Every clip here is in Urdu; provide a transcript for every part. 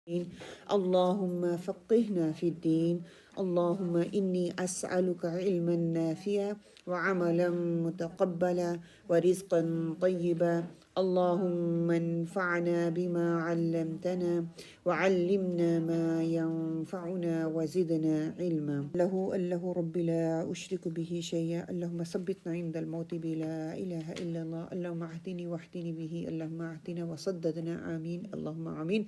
اللهم فقهنا في الدين. اللهم إني أسألك علما نافعا وعملا متقبلا ورزقا طيبا. اللهم انفعنا بما علمتنا وعلمنا ما ينفعنا وزدنا علما. الله رب لا أشرك به شيئا. اللهم ثبتنا عند الموت بلا إله إلا الله. اللهم اهدني واهدني به. اللهم اهدنا وسددنا. آمين اللهم آمين.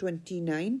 29।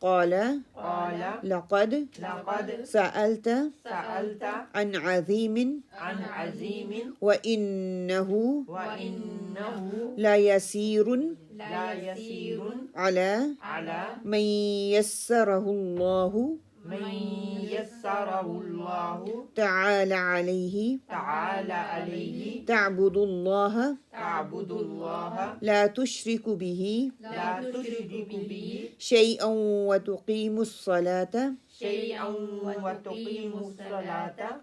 قال لقد سألت عن عظيم وإنه لا يسير على من يسره الله تعالى عليه تعبد الله لا تشرك به شيئا وتقيم الصلاة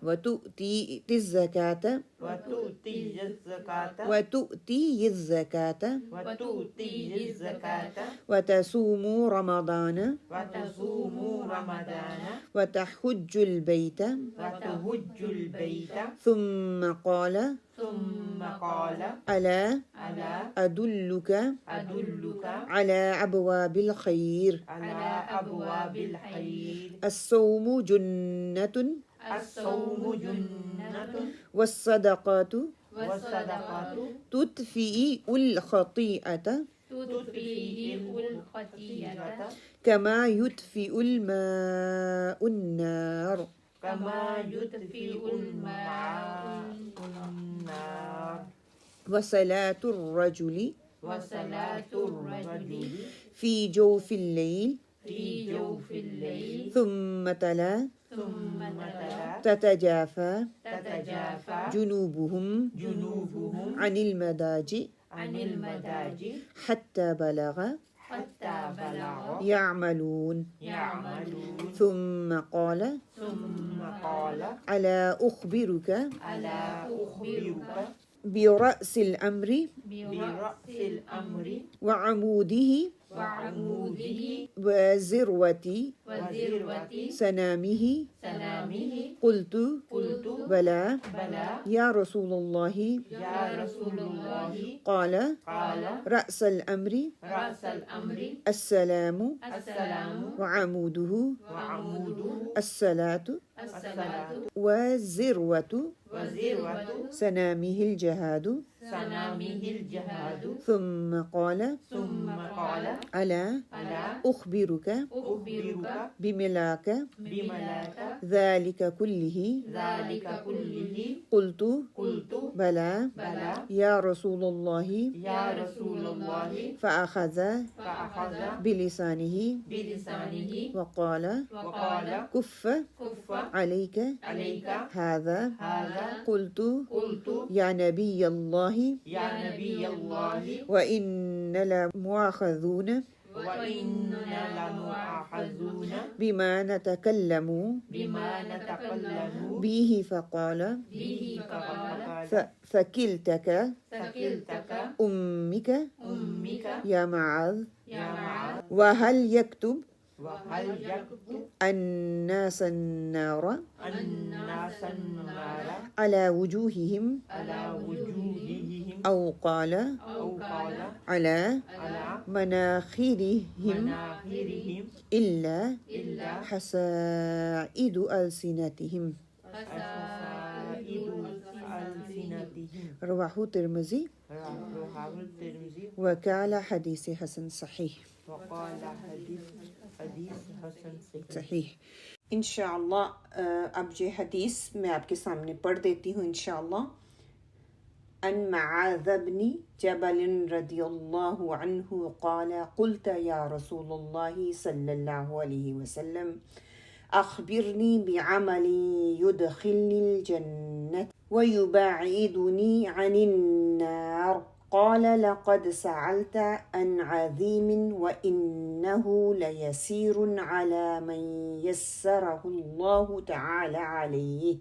وتؤتي الزكاة وتصوم رمضان وتحج البيت ثم قال ألا أدلك على أبواب الخير الصوم جنة والصدقات تطفئ الخطيئة كما يطفئ الماء النار وصلاة الرجل في جوف الليل ثم تلا تتجافى جنوبهم عن المضاجع حتى بلغ يعملون ثم قال ألا أخبرك برأس الأمر وعموده وذروة سنامه قلت بلى يا رسول الله قال رأس الأمر السلام وعموده الصلاة والذروة سنامه الجهاد ثم قال ألا أخبرك بملاك ذلك كله قلت بلى يا رسول الله فأخذ بلسانه وقال كف عليك هذا قلت يا نبي الله وإن لمؤاخذون بما نتكلم به فقال ثكلتك أمك يا معاذ وهل يكتب الناس النار على وجوههم أو قال على مناخرهم إلا حسائد ألسنتهم رواہ ترمذی رواه الترمذي وقال حدیث حسن صحیح. وقال حدیث حسن صحیح. انشاءاللہ اب یہ حدیث میں آپ کے سامنے پڑھ دیتی ہوں انشاءاللہ. عن معاذ بن جبل رضی اللہ عنہ قال قلت یا رسول اللہ صلی اللہ علیہ وسلم اخبرنی بعمل يدخلني الجنة ويباعدني عن النار. قال لقد سألت عن عظيم وإنه ليسير على من يسره الله تعالى عليه.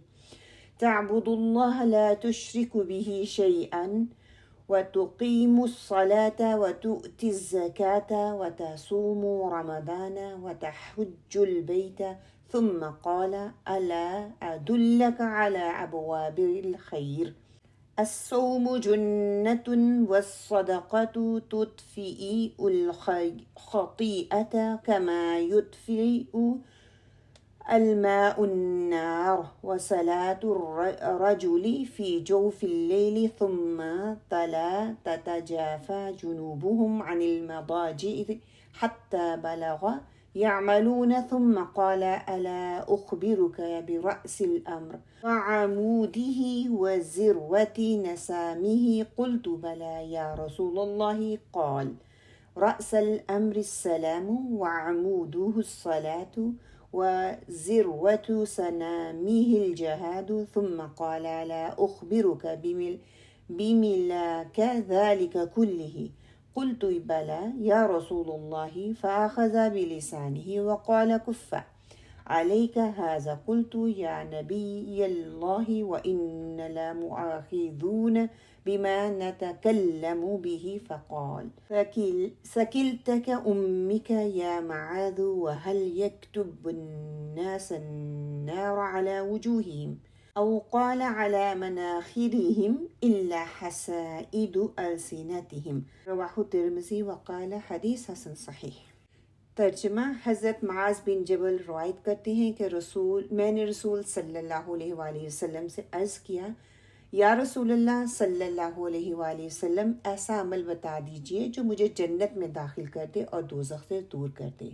تعبد الله لا تشرك به شيئا وتقيم الصلاة وتؤتي الزكاة وتصوم رمضان وتحج البيت. ثم قال ألا أدلك على أبواب الخير. الصوم جنة والصدقة تطفئ الخطيئة كما يطفئ الماء النار. وصلاة الرجل في جوف الليل. ثم تلا تتجافى جنوبهم عن المضاجع حتى بلغ يعملون. ثم قال ألا أخبرك برأس الأمر وعموده وذروة نسامه. قلت بلى يا رسول الله. قال رأس الأمر السلام وعموده الصلاة وذروة سنامه الجهاد. ثم قال لا أخبرك بملاك ذلك كله. قلت بلى يا رسول الله. فأخذ بلسانه وقال كف عليك هذا. قلت يا نبي الله وإن لمؤاخذون بما نتكلم به. فقال سكلتك أمك يا معاذ. وهل يكتب الناس النار على وجوههم أو قال على مناخرهم إلا حسائد ألسنتهم. رواه الترمذي وقال حدیث حسن صحیح. ترجمہ حضرت معاذ بن جبل روایت کرتے ہیں کہ میں نے رسول صلی اللہ علیہ وآلہ وسلم سے عرض کیا یا رسول اللہ صلی اللہ علیہ وآلہ وسلم ایسا عمل بتا دیجئے جو مجھے جنت میں داخل کر دے اور دوزخ سے دور کر دے.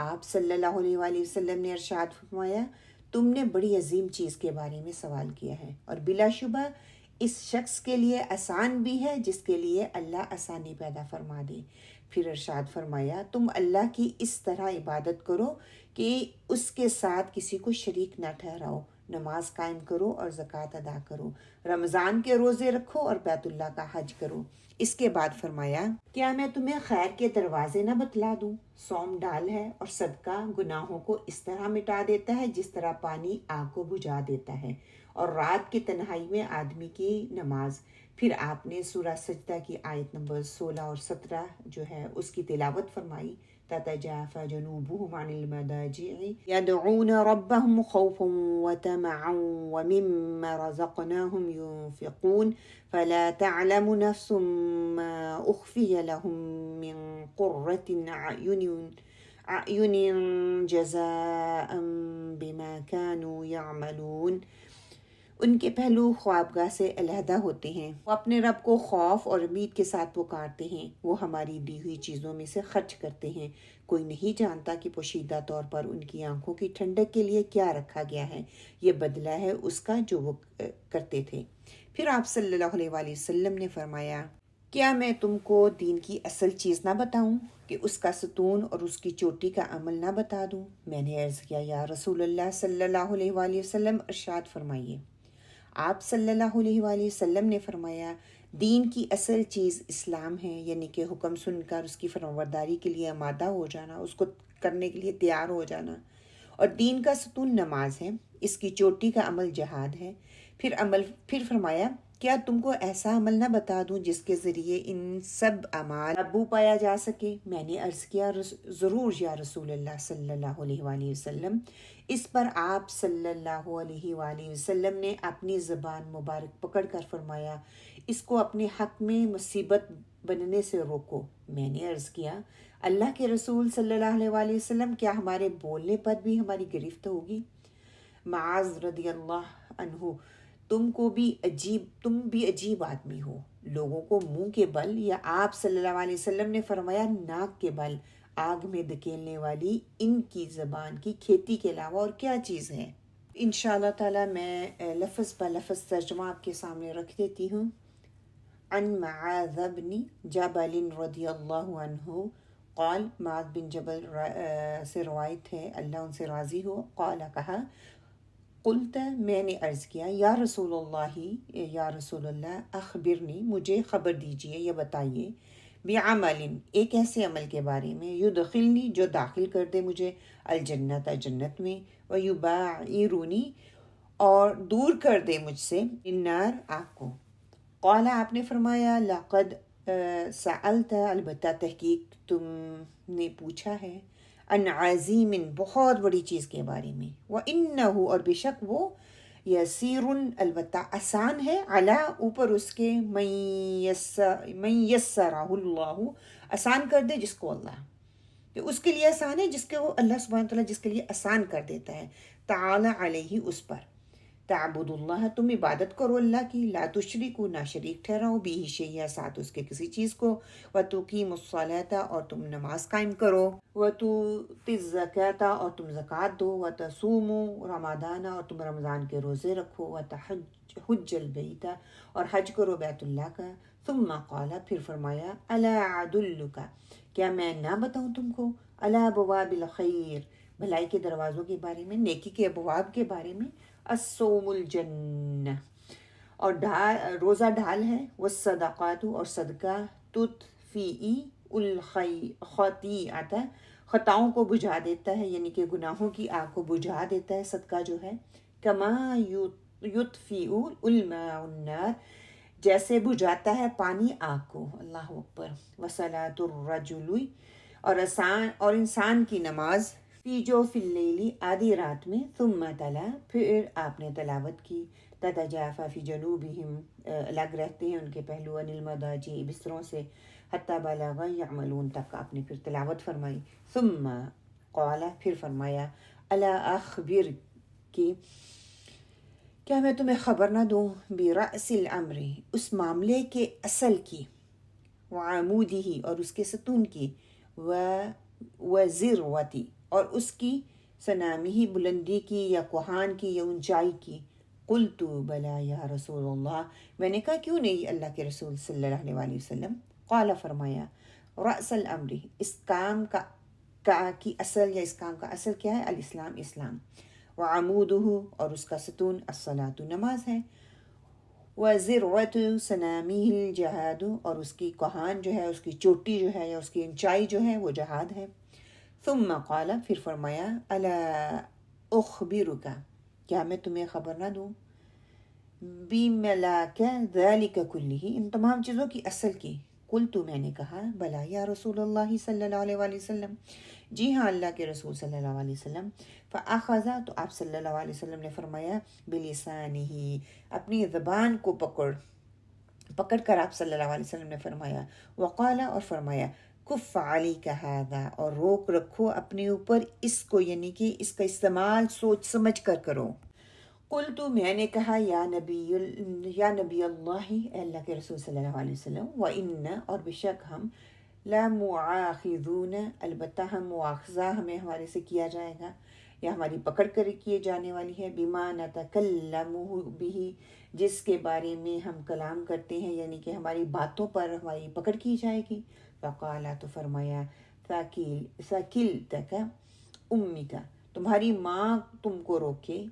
آپ صلی اللہ علیہ وآلہ وسلم نے ارشاد فرمایا تم نے بڑی عظیم چیز کے بارے میں سوال کیا ہے اور بلا شبہ اس شخص کے لیے آسان بھی ہے جس کے لیے اللہ آسانی پیدا فرما دے. پھر ارشاد فرمایا تم اللہ کی اس طرح عبادت کرو کہ اس کے ساتھ کسی کو شریک نہ ٹھہراؤ. نماز قائم کرو اور زکوٰۃ ادا کرو. رمضان کے روزے رکھو اور بیت اللہ کا حج کرو. اس کے بعد فرمایا کیا میں تمہیں خیر کے دروازے نہ بتلا دوں. صوم ڈال ہے اور صدقہ گناہوں کو اس طرح مٹا دیتا ہے جس طرح پانی آگ کو بجھا دیتا ہے. اور رات کی تنہائی میں آدمی کی نماز. پھر آپ نے سورہ سجدہ کی آیت نمبر 16 اور 17 جو ہے اس کی تلاوت فرمائی. تتجافى جنوبهم عن المضاجع يدعون ربهم خوفا وطمعا ومما رزقناهم ينفقون. فلا تعلم نفس ما أخفي لهم من قرة أعين جزاء بما كانوا يعملون. ان کے پہلو خوابگاہ سے علیحدہ ہوتے ہیں. وہ اپنے رب کو خوف اور امید کے ساتھ پکارتے ہیں. وہ ہماری دی ہوئی چیزوں میں سے خرچ کرتے ہیں. کوئی نہیں جانتا کہ پوشیدہ طور پر ان کی آنکھوں کی ٹھنڈک کے لیے کیا رکھا گیا ہے. یہ بدلہ ہے اس کا جو وہ کرتے تھے. پھر آپ صلی اللہ علیہ وآلہ وسلم نے فرمایا کیا میں تم کو دین کی اصل چیز نہ بتاؤں کہ اس کا ستون اور اس کی چوٹی کا عمل نہ بتا دوں. میں نے عرض کیا یا رسول اللہ صلی اللہ علیہ وآلہ وسلم ارشاد فرمائیے. آپ صلی اللہ علیہ وآلہ وسلم نے فرمایا دین کی اصل چیز اسلام ہے، یعنی کہ حکم سن کر اس کی فرمانبرداری کے لیے آمادہ ہو جانا، اس کو کرنے کے لیے تیار ہو جانا. اور دین کا ستون نماز ہے، اس کی چوٹی کا عمل جہاد ہے. پھر فرمایا کیا تم کو ایسا عمل نہ بتا دوں جس کے ذریعے ان سب اعمال قابو پایا جا سکے. میں نے عرض کیا ضرور یا رسول اللہ صلی اللہ علیہ وآلہ وسلم. اس پر آپ صلی اللہ علیہ وآلہ وسلم نے اپنی زبان مبارک پکڑ کر فرمایا اس کو اپنے حق میں مصیبت بننے سے روکو. میں نے عرض کیا اللہ کے رسول صلی اللہ علیہ وآلہ وسلم کیا ہمارے بولنے پر بھی ہماری گرفت ہوگی؟ معاذ رضی اللہ عنہ تم بھی عجیب آدمی ہو، لوگوں کو منہ کے بل، یا آپ صلی اللہ علیہ وسلم نے فرمایا ناک کے بل آگ میں دھکیلنے والی ان کی زبان کی کھیتی کے علاوہ اور کیا چیز ہے؟ انشاءاللہ تعالی میں لفظ بہ لفظ ترجمہ آپ کے سامنے رکھ دیتی ہوں۔ عن معاذ بن جبل رضی اللہ عنہ قال، معاذ بن جبل سے روایت ہے، اللہ ان سے راضی ہو، قال کہا، قلت میں نے عرض کیا، یا رسول اللہ اخبرنی مجھے خبر دیجئے یا بتائیے، بعمل ایک ایسے عمل کے بارے میں، یدخلنی جو داخل کر دے مجھے الجنت جنت میں، ویباعرنی اور دور کر دے مجھ سے النار آگ کو۔ قال آپ نے فرمایا، لقد سألت البتہ تحقیق تم نے پوچھا ہے، ان عظیم بہت بڑی چیز کے بارے میں، وَإِنَّهُ اور بے شک وہ، یسیر البتہ آسان ہے، علی اوپر اس کے، من یسرہ اللہ آسان کر دے جس کو اللہ، کہ اس کے لیے آسان ہے جس کے وہ اللہ سبحانہ وتعالیٰ جس کے لیے آسان کر دیتا ہے، تعالی علیہ اس پر، تعبد اللہ تم عبادت کرو اللہ کی، لا تشرکو نہ شریک ٹھہراؤ، بھی شیئا ساتھ اس کے کسی چیز کو، وتقیموا الصلاۃ اور تم نماز قائم کرو، وتؤتوا الزکاۃ اور تم زکوٰۃ دو، وتصوموا رمضان اور تم رمضان کے روزے رکھو، وتحج البیت اور حج کرو بیت اللہ کا، ثم قال پھر فرمایا، الا ادلک کیا میں نہ بتاؤں تم کو، علی ابواب الخیر بھلائی کے دروازوں کے بارے میں، نیکی کے ابواب کے بارے میں، الصوم الجنہ اور روزہ ڈھال ہے، والصدقات اور صدقہ، تطفئی الخطیئۃ خطاؤں کو بجھا دیتا ہے، یعنی کہ گناہوں کی آگ کو بجھا دیتا ہے صدقہ جو ہے، کما یطفئ الماء النار جیسے بجھاتا ہے پانی آگ کو، اللہ اکبر، وصلاۃ الرجل اور انسان کی نماز، فی جوف اللیل آدھی رات میں، ثم تلا پھر آپ نے تلاوت کی، تتجافی فی جنوبہم الگ رہتے ہیں ان کے پہلو، عن المضاجع بستروں سے، حتی بلغ یعملون تک آپ نے پھر تلاوت فرمائی، ثم قال پھر فرمایا، الا اخبر کی کیا میں تمہیں خبر نہ دوں، برأس الامر اس معاملے کے اصل کی، وعمودہ اور اس کے ستون کی، وذروتی اور اس کی سنامہ بلندی کی یا کوہان کی یا اونچائی کی، قلت بلا یا رسول اللہ میں نے کہا کیوں نہیں اللہ کے رسول صلی اللہ علیہ وسلم، قال فرمایا، رأس الامر اس کام کا کی اصل یا اس کام کا اصل کیا ہے، الاسلام اسلام، وعمودہ اور اس کا ستون، الصلاۃ نماز ہے، وذروۃ سنامہ الجہاد اور اس کی کوہان جو ہے، اس کی چوٹی جو ہے یا اس کی اونچائی جو ہے وہ جہاد ہے، ثم قال پھر فرمایا، الا اخبرک کیا میں تمہیں خبر نہ دوں، بملاک ذلک کلہ ان تمام چیزوں کی اصل کی، قلت میں نے کہا، بلا یا رسول اللہ صلی اللہ علیہ وآلہ وسلم جی ہاں اللہ کے رسول صلی اللہ علیہ وسلم، فاخذ تو آپ صلی اللہ علیہ وسلم نے فرمایا، بلسانہ اپنی زبان کو پکڑ کر آپ صلی اللہ علیہ وسلم نے فرمایا، وقال اور فرمایا، کف علیک ھذا اور روک رکھو اپنے اوپر اس کو، یعنی کہ اس کا استعمال سوچ سمجھ کر کرو، قلت میں نے کہا، یا نبی اللہ اے اللہ کے رسول صلی اللہ علیہ وسلم، وَإِنَّ اور بے شک ہم، لَمُعَاخِذُونَ البتہ ہم مواخذہ ہمیں ہمارے سے کیا جائے گا یا ہماری پکڑ کر کیے جانے والی ہے، بِمَا نَتَكَلَّمُ بِهِ جس کے بارے میں ہم کلام کرتے ہیں، یعنی کہ ہماری باتوں پر ہماری پکڑ کی جائے گی، فقال تو فرمایا، ثَقِلْتَكَ أُمِّكَ تمہاری ماں تم کو روکے،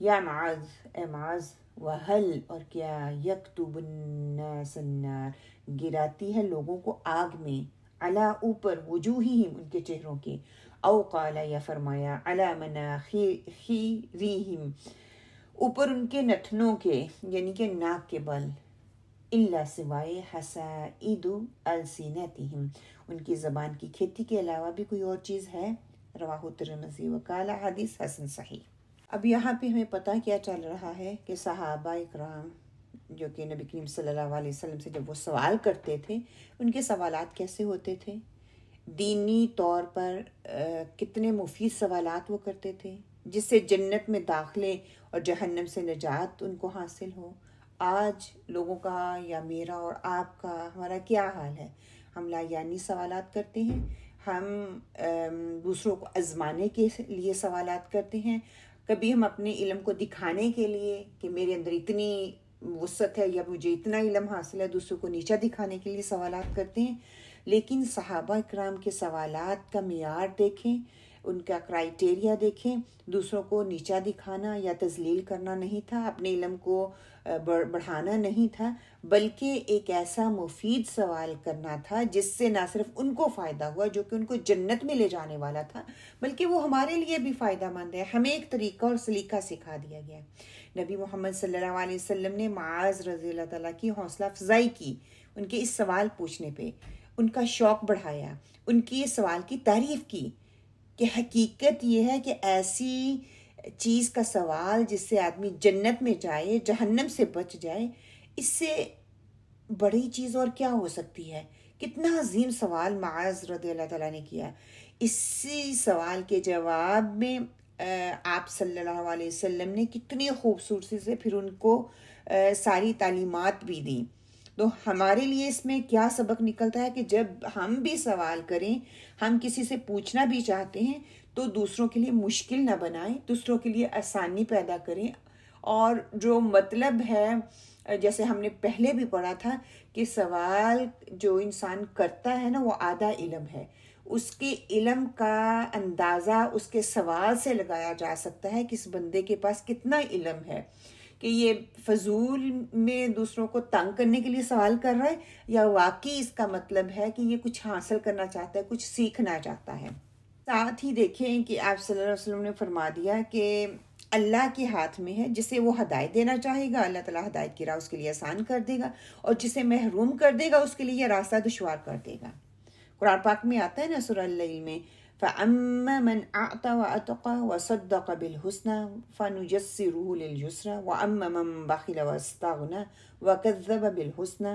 یا معاذ اے معاذ، وہل اور کیا، یکتب الناس النار گراتی ہے لوگوں کو آگ میں، علی اوپر، وجوہہم ان کے چہروں کے، او قال یا فرمایا، علی مناخرہم اوپر ان کے نتنوں کے، یعنی کہ ناک کے بل، الا سوائے حسائد السنتہم ان کی زبان کی کھیتی کے علاوہ بھی کوئی اور چیز ہے، رواہ الترمذی وقال حدیث حسن صحیح۔ اب یہاں پہ ہمیں پتہ کیا چل رہا ہے کہ صحابہ اکرام جو کہ نبی کریم صلی اللہ علیہ وسلم سے جب وہ سوال کرتے تھے، ان کے سوالات کیسے ہوتے تھے، دینی طور پر کتنے مفید سوالات وہ کرتے تھے، جس سے جنت میں داخلے اور جہنم سے نجات ان کو حاصل ہو۔ آج لوگوں کا یا میرا اور آپ کا ہمارا کیا حال ہے؟ ہم لایعنی سوالات کرتے ہیں، ہم دوسروں کو آزمانے کے لیے سوالات کرتے ہیں، کبھی ہم اپنے علم کو دکھانے کے لیے کہ میرے اندر اتنی وسعت ہے یا مجھے اتنا علم حاصل ہے، دوسروں کو نیچا دکھانے کے لیے سوالات کرتے ہیں۔ لیکن صحابہ اکرام کے سوالات کا معیار دیکھیں، ان کا کرائیٹیریا دیکھیں، دوسروں کو نیچا دکھانا یا تذلیل کرنا نہیں تھا، اپنے علم کو بڑھانا نہیں تھا، بلکہ ایک ایسا مفید سوال کرنا تھا جس سے نہ صرف ان کو فائدہ ہوا جو کہ ان کو جنت میں لے جانے والا تھا، بلکہ وہ ہمارے لیے بھی فائدہ مند ہے۔ ہمیں ایک طریقہ اور سلیقہ سکھا دیا گیا۔ نبی محمد صلی اللہ علیہ وسلم نے معاذ رضی اللہ تعالیٰ کی حوصلہ افزائی کی، ان کے اس سوال پوچھنے پہ ان کا شوق بڑھایا، ان کی اس سوال کی تعریف کی کہ حقیقت یہ ہے کہ ایسی چیز کا سوال جس سے آدمی جنت میں جائے، جہنم سے بچ جائے، اس سے بڑی چیز اور کیا ہو سکتی ہے؟ کتنا عظیم سوال معاذ رضی اللہ تعالیٰ نے کیا۔ اسی سوال کے جواب میں آپ صلی اللہ علیہ وسلم نے کتنی خوبصورتی سے پھر ان کو ساری تعلیمات بھی دیں۔ تو ہمارے لیے اس میں کیا سبق نکلتا ہے کہ جب ہم بھی سوال کریں، ہم کسی سے پوچھنا بھی چاہتے ہیں تو دوسروں کے لیے مشکل نہ بنائیں، دوسروں کے لیے آسانی پیدا کریں، اور جو مطلب ہے جیسے ہم نے پہلے بھی پڑھا تھا کہ سوال جو انسان کرتا ہے نا وہ آدھا علم ہے، اس کے علم کا اندازہ اس کے سوال سے لگایا جا سکتا ہے کہ اس بندے کے پاس کتنا علم ہے، کہ یہ فضول میں دوسروں کو تنگ کرنے کے لیے سوال کر رہا ہے یا واقعی اس کا مطلب ہے کہ یہ کچھ حاصل کرنا چاہتا ہے، کچھ سیکھنا چاہتا ہے۔ ساتھ ہی دیکھیں کہ آپ صلی اللہ علیہ وسلم نے فرما دیا کہ اللہ کے ہاتھ میں ہے، جسے وہ ہدایت دینا چاہے گا اللہ تعالیٰ ہدایت کی راہ اس کے لیے آسان کر دے گا، اور جسے محروم کر دے گا اس کے لیے یہ راستہ دشوار کر دے گا۔ قرآن پاک میں آتا ہے نا سورہ اللیل میں فَأَمَّا مَنْ أَعْطَى وَأَتَّقَى وَصَدَّقَ بِالْحُسْنَى فَنُيَسِّرُهُ لِلْيُسْرَى وَأَمَّا مَنْ بَخِلَ وَاسْتَغْنَى وَكَذَّبَ بِالْحُسْنَى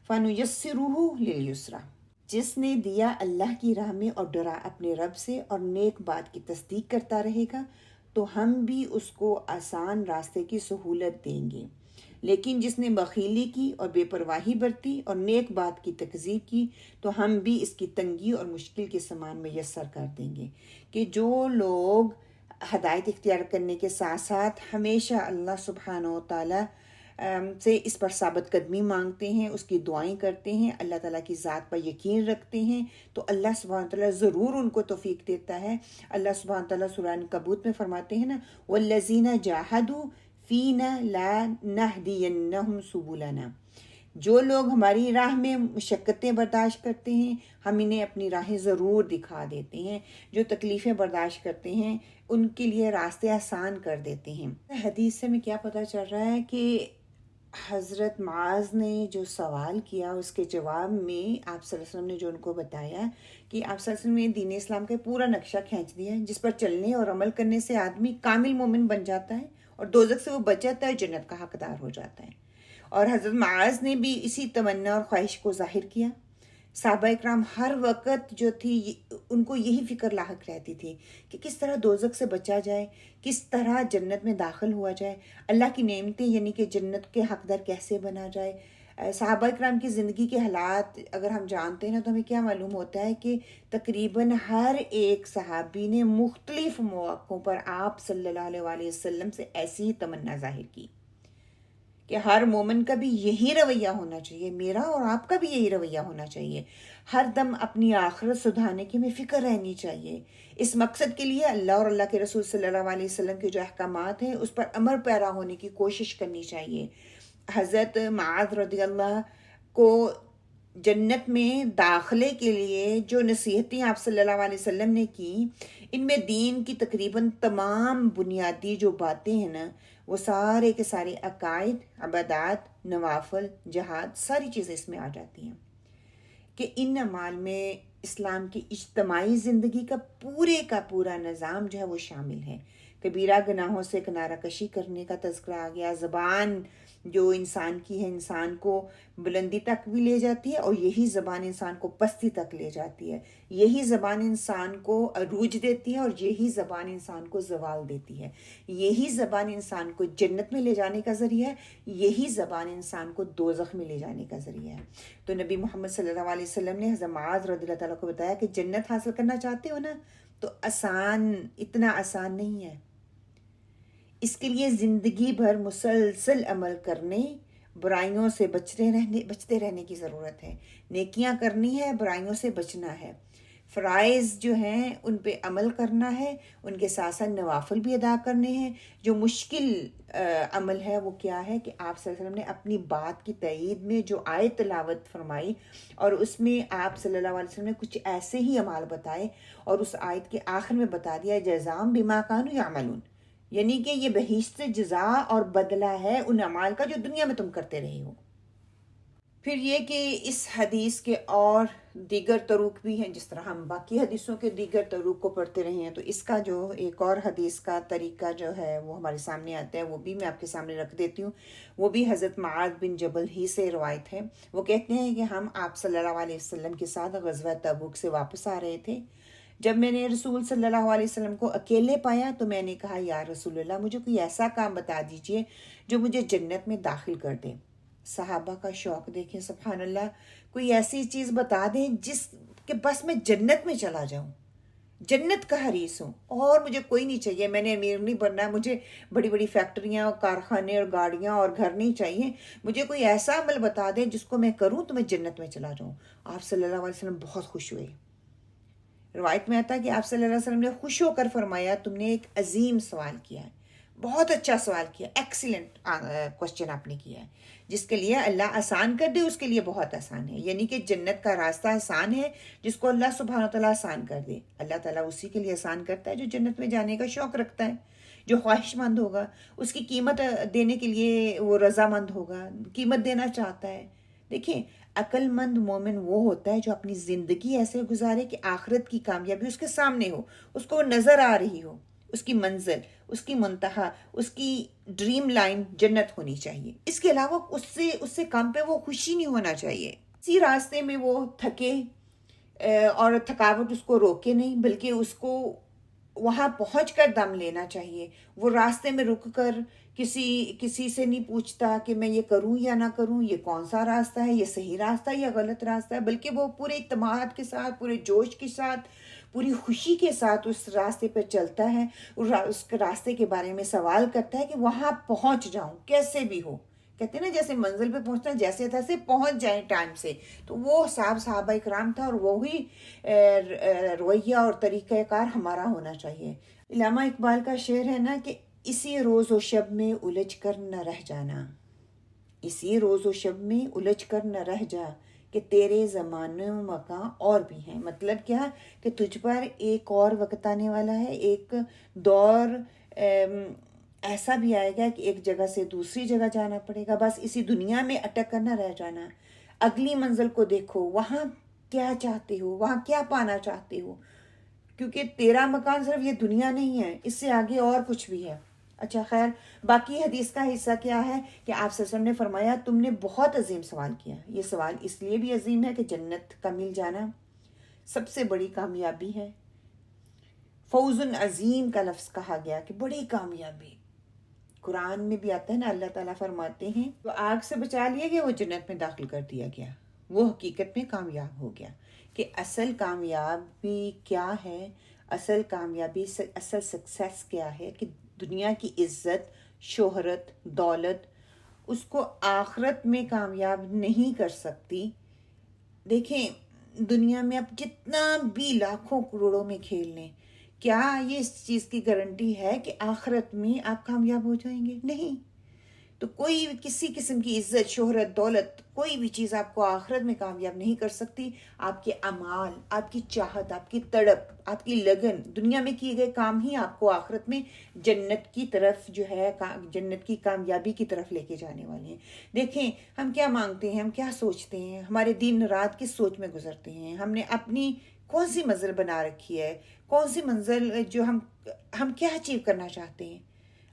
فَنُيَسِّرُهُ لِلْيُسْرَى۔ جس نے دیا اللہ کی راہ میں اور ڈرا اپنے رب سے اور نیک بات کی تصدیق کرتا رہے گا تو ہم بھی اس کو آسان راستے کی سہولت دیں گے، لیکن جس نے بخیلی کی اور بے پرواہی برتی اور نیک بات کی تکذیب کی تو ہم بھی اس کی تنگی اور مشکل کے سامان میسر کر دیں گے۔ کہ جو لوگ ہدایت اختیار کرنے کے ساتھ ساتھ ہمیشہ اللہ سبحانہ و تعالیٰ سے اس پر ثابت قدمی مانگتے ہیں، اس کی دعائیں کرتے ہیں، اللہ تعالیٰ کی ذات پر یقین رکھتے ہیں، تو اللہ سبحانہ تعالیٰ ضرور ان کو توفیق دیتا ہے۔ اللہ سبحانہ تعالیٰ سورہ عنکبوت میں فرماتے ہیں نا وَالَّذِينَ جَاهَدُوا فِينَا لَنَهْدِيَنَّهُمْ سُبُلَنَا، جو لوگ ہماری راہ میں مشقتیں برداشت کرتے ہیں ہم انہیں اپنی راہیں ضرور دکھا دیتے ہیں، جو تکلیفیں برداشت کرتے ہیں ان کے لیے راستے آسان کر دیتے ہیں۔ حدیث سے ہمیں کیا پتہ چل رہا ہے کہ حضرت معاذ نے جو سوال کیا اس کے جواب میں آپ صلی اللہ علیہ وسلم نے جو ان کو بتایا کہ آپ صلی اللہ علیہ وسلم نے دین اسلام کا پورا نقشہ کھینچ دیا ہے جس پر چلنے اور عمل کرنے سے آدمی کامل مومن بن جاتا ہے اور دوزخ سے وہ بچ جاتا ہے، جنت کا حقدار ہو جاتا ہے۔ اور حضرت معاذ نے بھی اسی تمنا اور خواہش کو ظاہر کیا۔ صحابہ اکرام ہر وقت جو تھی ان کو یہی فکر لاحق رہتی تھی کہ کس طرح دوزخ سے بچا جائے، کس طرح جنت میں داخل ہوا جائے، اللہ کی نعمتیں یعنی کہ جنت کے حقدار کیسے بنا جائے۔ صحابہ اکرام کی زندگی کے حالات اگر ہم جانتے ہیں نا تو ہمیں کیا معلوم ہوتا ہے کہ تقریباً ہر ایک صحابی نے مختلف مواقعوں پر آپ صلی اللہ علیہ وسلم سے ایسی ہی تمنا ظاہر کی کہ ہر مومن کا بھی یہی رویہ ہونا چاہیے، میرا اور آپ کا بھی یہی رویہ ہونا چاہیے، ہر دم اپنی آخرت سدھارنے کی ہمیں فکر رہنی چاہیے۔ اس مقصد کے لیے اللہ اور اللہ کے رسول صلی اللہ علیہ وسلم کے جو احکامات ہیں اس پر عمل پیرا ہونے کی کوشش کرنی چاہیے۔ حضرت معاذ رضی اللہ کو جنت میں داخلے کے لیے جو نصیحتیں آپ صلی اللہ علیہ وسلم نے کی، ان میں دین کی تقریباً تمام بنیادی جو باتیں ہیں نا وہ سارے کے سارے عقائد، عبادات، نوافل، جہاد، ساری چیزیں اس میں آ جاتی ہیں کہ ان اعمال میں اسلام کی اجتماعی زندگی کا پورا نظام جو ہے وہ شامل ہے۔ کبیرہ گناہوں سے کنارہ کشی کرنے کا تذکرہ آ گیا، زبان جو انسان کی ہے انسان کو بلندی تک بھی لے جاتی ہے، اور یہی زبان انسان کو پستی تک لے جاتی ہے. یہی زبان انسان کو عروج دیتی ہے، اور یہی زبان انسان کو زوال دیتی ہے. یہی زبان انسان کو جنت میں لے جانے کا ذریعہ ہے، یہی زبان انسان کو دوزخ میں لے جانے کا ذریعہ ہے. تو نبی محمد صلی اللہ علیہ وسلم نے حضرت معاذ رضی اللہ تعالیٰ کو بتایا کہ جنت حاصل کرنا چاہتے ہو نا، تو اتنا آسان نہیں ہے. اس کے لیے زندگی بھر مسلسل عمل کرنے، برائیوں سے بچتے رہنے کی ضرورت ہے. نیکیاں کرنی ہے، برائیوں سے بچنا ہے. فرائض جو ہیں ان پہ عمل کرنا ہے، ان کے ساتھ ساتھ نوافل بھی ادا کرنے ہیں. جو مشکل عمل ہے وہ کیا ہے کہ آپ صلی اللہ علیہ وسلم نے اپنی بات کی تائید میں جو آیت تلاوت فرمائی، اور اس میں آپ صلی اللہ علیہ وسلم نے کچھ ایسے ہی اعمال بتائے، اور اس آیت کے آخر میں بتا دیا جزام بما کانوا یعملون، یعنی کہ یہ بہشت جزا اور بدلہ ہے ان اعمال کا جو دنیا میں تم کرتے رہے ہو. پھر یہ کہ اس حدیث کے اور دیگر طرق بھی ہیں، جس طرح ہم باقی حدیثوں کے دیگر طرق کو پڑھتے رہے ہیں، تو اس کا جو ایک اور حدیث کا طریقہ جو ہے وہ ہمارے سامنے آتا ہے، وہ بھی میں آپ کے سامنے رکھ دیتی ہوں. وہ بھی حضرت معاذ بن جبل ہی سے روایت ہے. وہ کہتے ہیں کہ ہم آپ صلی اللہ علیہ وسلم کے ساتھ غزوہ تبوک سے واپس آ رہے تھے. جب میں نے رسول صلی اللہ علیہ وسلم کو اکیلے پایا تو میں نے کہا یا رسول اللہ، مجھے کوئی ایسا کام بتا دیجئے جو مجھے جنت میں داخل کر دے. صحابہ کا شوق دیکھیں، سبحان اللہ، کوئی ایسی چیز بتا دیں جس کہ بس میں جنت میں چلا جاؤں، جنت کا حریص ہوں، اور مجھے کوئی نہیں چاہیے. میں نے امیر نہیں بننا، مجھے بڑی بڑی فیکٹریاں اور کارخانے اور گاڑیاں اور گھر نہیں چاہیے. مجھے کوئی ایسا عمل بتا دیں جس کو میں کروں تو میں جنت میں چلا جاؤں. آپ صلی اللہ علیہ وسلم بہت خوش ہوئے. روایت میں آتا ہے کہ آپ صلی اللہ علیہ وسلم نے خوش ہو کر فرمایا تم نے ایک عظیم سوال کیا ہے، بہت اچھا سوال کیا، ایکسیلنٹ کوشچن آپ نے کیا ہے، جس کے لیے اللہ آسان کر دے اس کے لیے بہت آسان ہے. یعنی کہ جنت کا راستہ آسان ہے جس کو اللہ سبحانہ تعالیٰ آسان کر دے. اللہ تعالیٰ اسی کے لیے آسان کرتا ہے جو جنت میں جانے کا شوق رکھتا ہے، جو خواہش مند ہوگا، اس کی قیمت دینے کے لیے وہ رضامند ہوگا، قیمت دینا چاہتا ہے. دیکھیں، عقل مند مومن وہ ہوتا ہے جو اپنی زندگی ایسے گزارے کہ آخرت کی کامیابی اس کے سامنے ہو، اس کو نظر آ رہی ہو، اس کی منزل، اس کی منتہا، اس کی ڈریم لائن جنت ہونی چاہیے. اس کے علاوہ اس سے کم پہ وہ خوشی نہیں ہونا چاہیے. اسی راستے میں وہ تھکے اور تھکاوٹ اس کو روکے نہیں، بلکہ اس کو وہاں پہنچ کر دم لینا چاہیے. وہ راستے میں رک کر کسی سے نہیں پوچھتا کہ میں یہ کروں یا نہ کروں، یہ کون سا راستہ ہے، یہ صحیح راستہ ہے یا غلط راستہ ہے، بلکہ وہ پورے اعتماد کے ساتھ، پورے جوش کے ساتھ، پوری خوشی کے ساتھ اس راستے پہ چلتا ہے. اس راستے کے بارے میں سوال کرتا ہے کہ وہاں پہنچ جاؤں کیسے بھی ہو. کہتے ہیں نا جیسے منزل پہ پہنچنا، جیسے تیسے پہنچ جائیں ٹائم سے. تو وہ صحابہ اکرام تھا، اور وہی رویہ اور طریقہ کار ہمارا ہونا چاہیے. علامہ اقبال کا شعر ہے نا کہ اسی روز و شب میں الجھ کر نہ رہ جانا، اسی روز و شب میں الجھ کر نہ رہ جا کہ تیرے زمانے و مکان اور بھی ہیں. مطلب کیا کہ تجھ پر ایک اور وقت آنے والا ہے، ایک دور ایسا بھی آئے گا کہ ایک جگہ سے دوسری جگہ جانا پڑے گا. بس اسی دنیا میں اٹک کر نہ رہ جانا، اگلی منزل کو دیکھو، وہاں کیا چاہتے ہو، وہاں کیا پانا چاہتے ہو، کیونکہ تیرا مکان صرف یہ دنیا نہیں ہے، اس سے آگے اور کچھ بھی ہے. اچھا خیر، باقی حدیث کا حصہ کیا ہے کہ آپ صلی اللہ علیہ وسلم نے فرمایا تم نے بہت عظیم سوال کیا. یہ سوال اس لیے بھی عظیم ہے کہ جنت کا مل جانا سب سے بڑی کامیابی ہے. فوز عظیم کا لفظ کہا گیا کہ بڑی کامیابی. قرآن میں بھی آتا ہے نا، اللہ تعالیٰ فرماتے ہیں تو آگ سے بچا لیا گیا، وہ جنت میں داخل کر دیا گیا، وہ حقیقت میں کامیاب ہو گیا. کہ اصل کامیابی کیا ہے، اصل کامیابی، اصل سکسیس کیا ہے کہ دنیا کی عزت، شہرت، دولت اس کو آخرت میں کامیاب نہیں کر سکتی. دیکھیں، دنیا میں آپ جتنا بھی لاکھوں کروڑوں میں کھیل لیں، کیا یہ اس چیز کی گارنٹی ہے کہ آخرت میں آپ کامیاب ہو جائیں گے؟ نہیں. تو کوئی کسی قسم کی عزت، شہرت، دولت، کوئی بھی چیز آپ کو آخرت میں کامیاب نہیں کر سکتی. آپ کے اعمال، آپ کی چاہت، آپ کی تڑپ، آپ کی لگن، دنیا میں کیے گئے کام ہی آپ کو آخرت میں جنت کی طرف جو ہے، جنت کی کامیابی کی طرف لے کے جانے والے ہیں. دیکھیں، ہم کیا مانگتے ہیں، ہم کیا سوچتے ہیں، ہمارے دن رات کس سوچ میں گزرتے ہیں، ہم نے اپنی کون سی منزل بنا رکھی ہے، کون سی منزل جو ہم کیا اچیو کرنا چاہتے ہیں.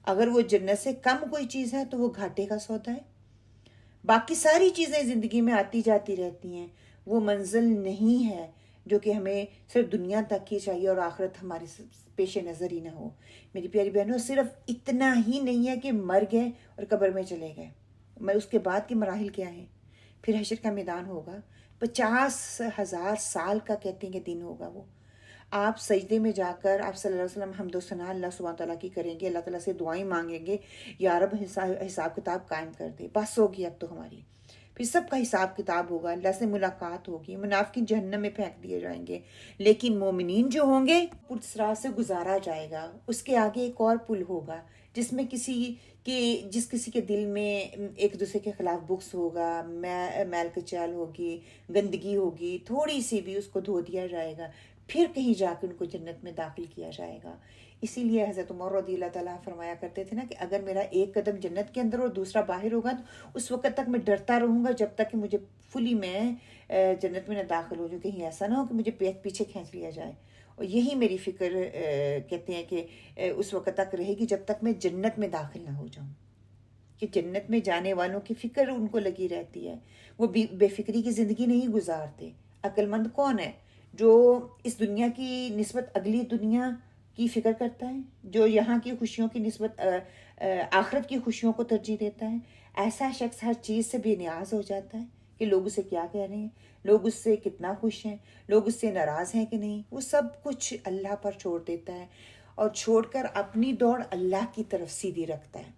اگر وہ جنت سے کم کوئی چیز ہے تو وہ گھاٹے کا سودا ہے. باقی ساری چیزیں زندگی میں آتی جاتی رہتی ہیں، وہ منزل نہیں ہے جو کہ ہمیں صرف دنیا تک ہی چاہیے اور آخرت ہماری پیش نظر ہی نہ ہو۔ میری پیاری بہنوں، صرف اتنا ہی نہیں ہے کہ مر گئے اور قبر میں چلے گئے، اس کے بعد کے مراحل کیا ہیں؟ پھر حشر کا میدان ہوگا، 50,000 سال کا کہتے ہیں کہ دن ہوگا وہ۔ آپ سجدے میں جا کر آپ صلی اللہ علیہ وسلم حمد و ثنا اللہ سبحانہ تعالیٰ کی کریں گے، اللہ تعالیٰ سے دعائیں مانگیں گے، یا رب حساب کتاب قائم کر دے، بس ہوگی اب تو ہماری، پھر سب کا حساب کتاب ہوگا، اللہ سے ملاقات ہوگی، منافقین جہنم میں پھینک دیے جائیں گے، لیکن مومنین جو ہوں گے پرسرا سے گزارا جائے گا۔ اس کے آگے ایک اور پل ہوگا جس میں جس کسی کے دل میں ایک دوسرے کے خلاف بغض ہوگا، میل کچیل ہوگی، گندگی ہوگی، تھوڑی سی بھی اس کو دھو دیا جائے گا، پھر کہیں جا کے ان کو جنت میں داخل کیا جائے گا۔ اسی لیے حضرت عمر رضی اللہ تعالیٰ فرمایا کرتے تھے نا کہ اگر میرا ایک قدم جنت کے اندر اور دوسرا باہر ہوگا تو اس وقت تک میں ڈرتا رہوں گا جب تک کہ مجھے فلی میں جنت میں نہ داخل ہو جاؤں، کہیں ایسا نہ ہو کہ مجھے پیچھے کھینچ لیا جائے۔ اور یہی میری فکر کہتے ہیں کہ اس وقت تک رہے گی جب تک میں جنت میں داخل نہ ہو جاؤں، کہ جنت میں جانے والوں کی فکر ان کو لگی رہتی ہے، وہ بے فکری کی زندگی نہیں گزارتے۔ عقل مند کون ہے؟ جو اس دنیا کی نسبت اگلی دنیا کی فکر کرتا ہے، جو یہاں کی خوشیوں کی نسبت آخرت کی خوشیوں کو ترجیح دیتا ہے۔ ایسا شخص ہر چیز سے بے نیاز ہو جاتا ہے کہ لوگ اسے کیا کہہ رہے ہیں، لوگ اس سے کتنا خوش ہیں، لوگ اس سے ناراض ہیں کہ نہیں، وہ سب کچھ اللہ پر چھوڑ دیتا ہے اور چھوڑ کر اپنی دوڑ اللہ کی طرف سیدھی رکھتا ہے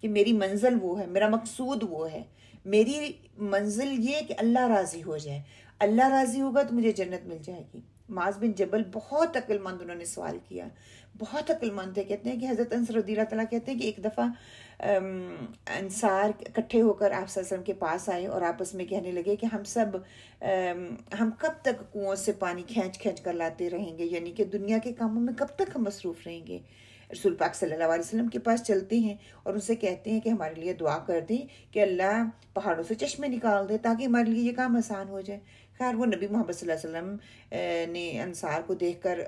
کہ میری منزل وہ ہے، میرا مقصود وہ ہے، میری منزل یہ کہ اللہ راضی ہو جائے، اللہ راضی ہوگا تو مجھے جنت مل جائے گی۔ معاذ بن جبل بہت عقل مند، انہوں نے سوال کیا، بہت عقل مند تھے۔ کہتے ہیں کہ حضرت انس رضی اللہ تعالیٰ کہتے ہیں کہ ایک دفعہ انصار اکٹھے ہو کر آپ صلی اللہ علیہ وسلم کے پاس آئے اور آپس میں کہنے لگے کہ ہم کب تک کنویں سے پانی کھینچ کر لاتے رہیں گے، یعنی کہ دنیا کے کاموں میں کب تک ہم مصروف رہیں گے۔ رسول پاک صلی اللہ علیہ وسلم کے پاس چلتے ہیں اور ان سے کہتے ہیں کہ ہمارے لیے دعا کر دیں کہ اللہ پہاڑوں سے چشمے نکال دے تاکہ ہمارے لیے یہ کام آسان ہو جائے۔ خیر وہ نبی محمد صلی اللہ علیہ وسلم نے انصار کو دیکھ کر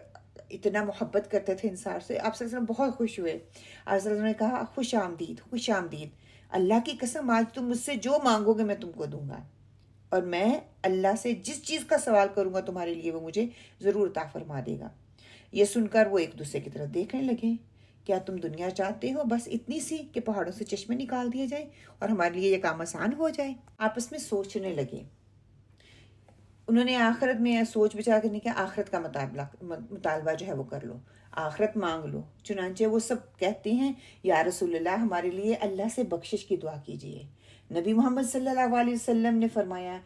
اتنا محبت کرتے تھے انصار سے، آپ صلی اللہ علیہ وسلم بہت خوش ہوئے۔ آپ صلی اللہ علیہ وسلم نے کہا خوش آمدید، خوش آمدید، اللہ کی قسم آج تم مجھ سے جو مانگو گے میں تم کو دوں گا، اور میں اللہ سے جس چیز کا سوال کروں گا تمہارے لیے وہ مجھے ضرور عطا فرما دے گا۔ یہ سن کر وہ ایک دوسرے کی طرف دیکھنے لگے، کیا تم دنیا چاہتے ہو بس اتنی سی کہ پہاڑوں سے چشمے نکال دیے جائے اور ہمارے لیے یہ کام آسان ہو جائے؟ آپس میں سوچنے لگے۔ انہوں نے آخرت میں سوچ بچا کرنے کے آخرت کا مطالبہ جو ہے وہ کر لو، آخرت مانگ لو۔ چنانچہ وہ سب کہتے ہیں یا رسول اللہ ہمارے لیے اللہ سے بخشش کی دعا کیجیے۔ نبی محمد صلی اللہ علیہ وسلم نے فرمایا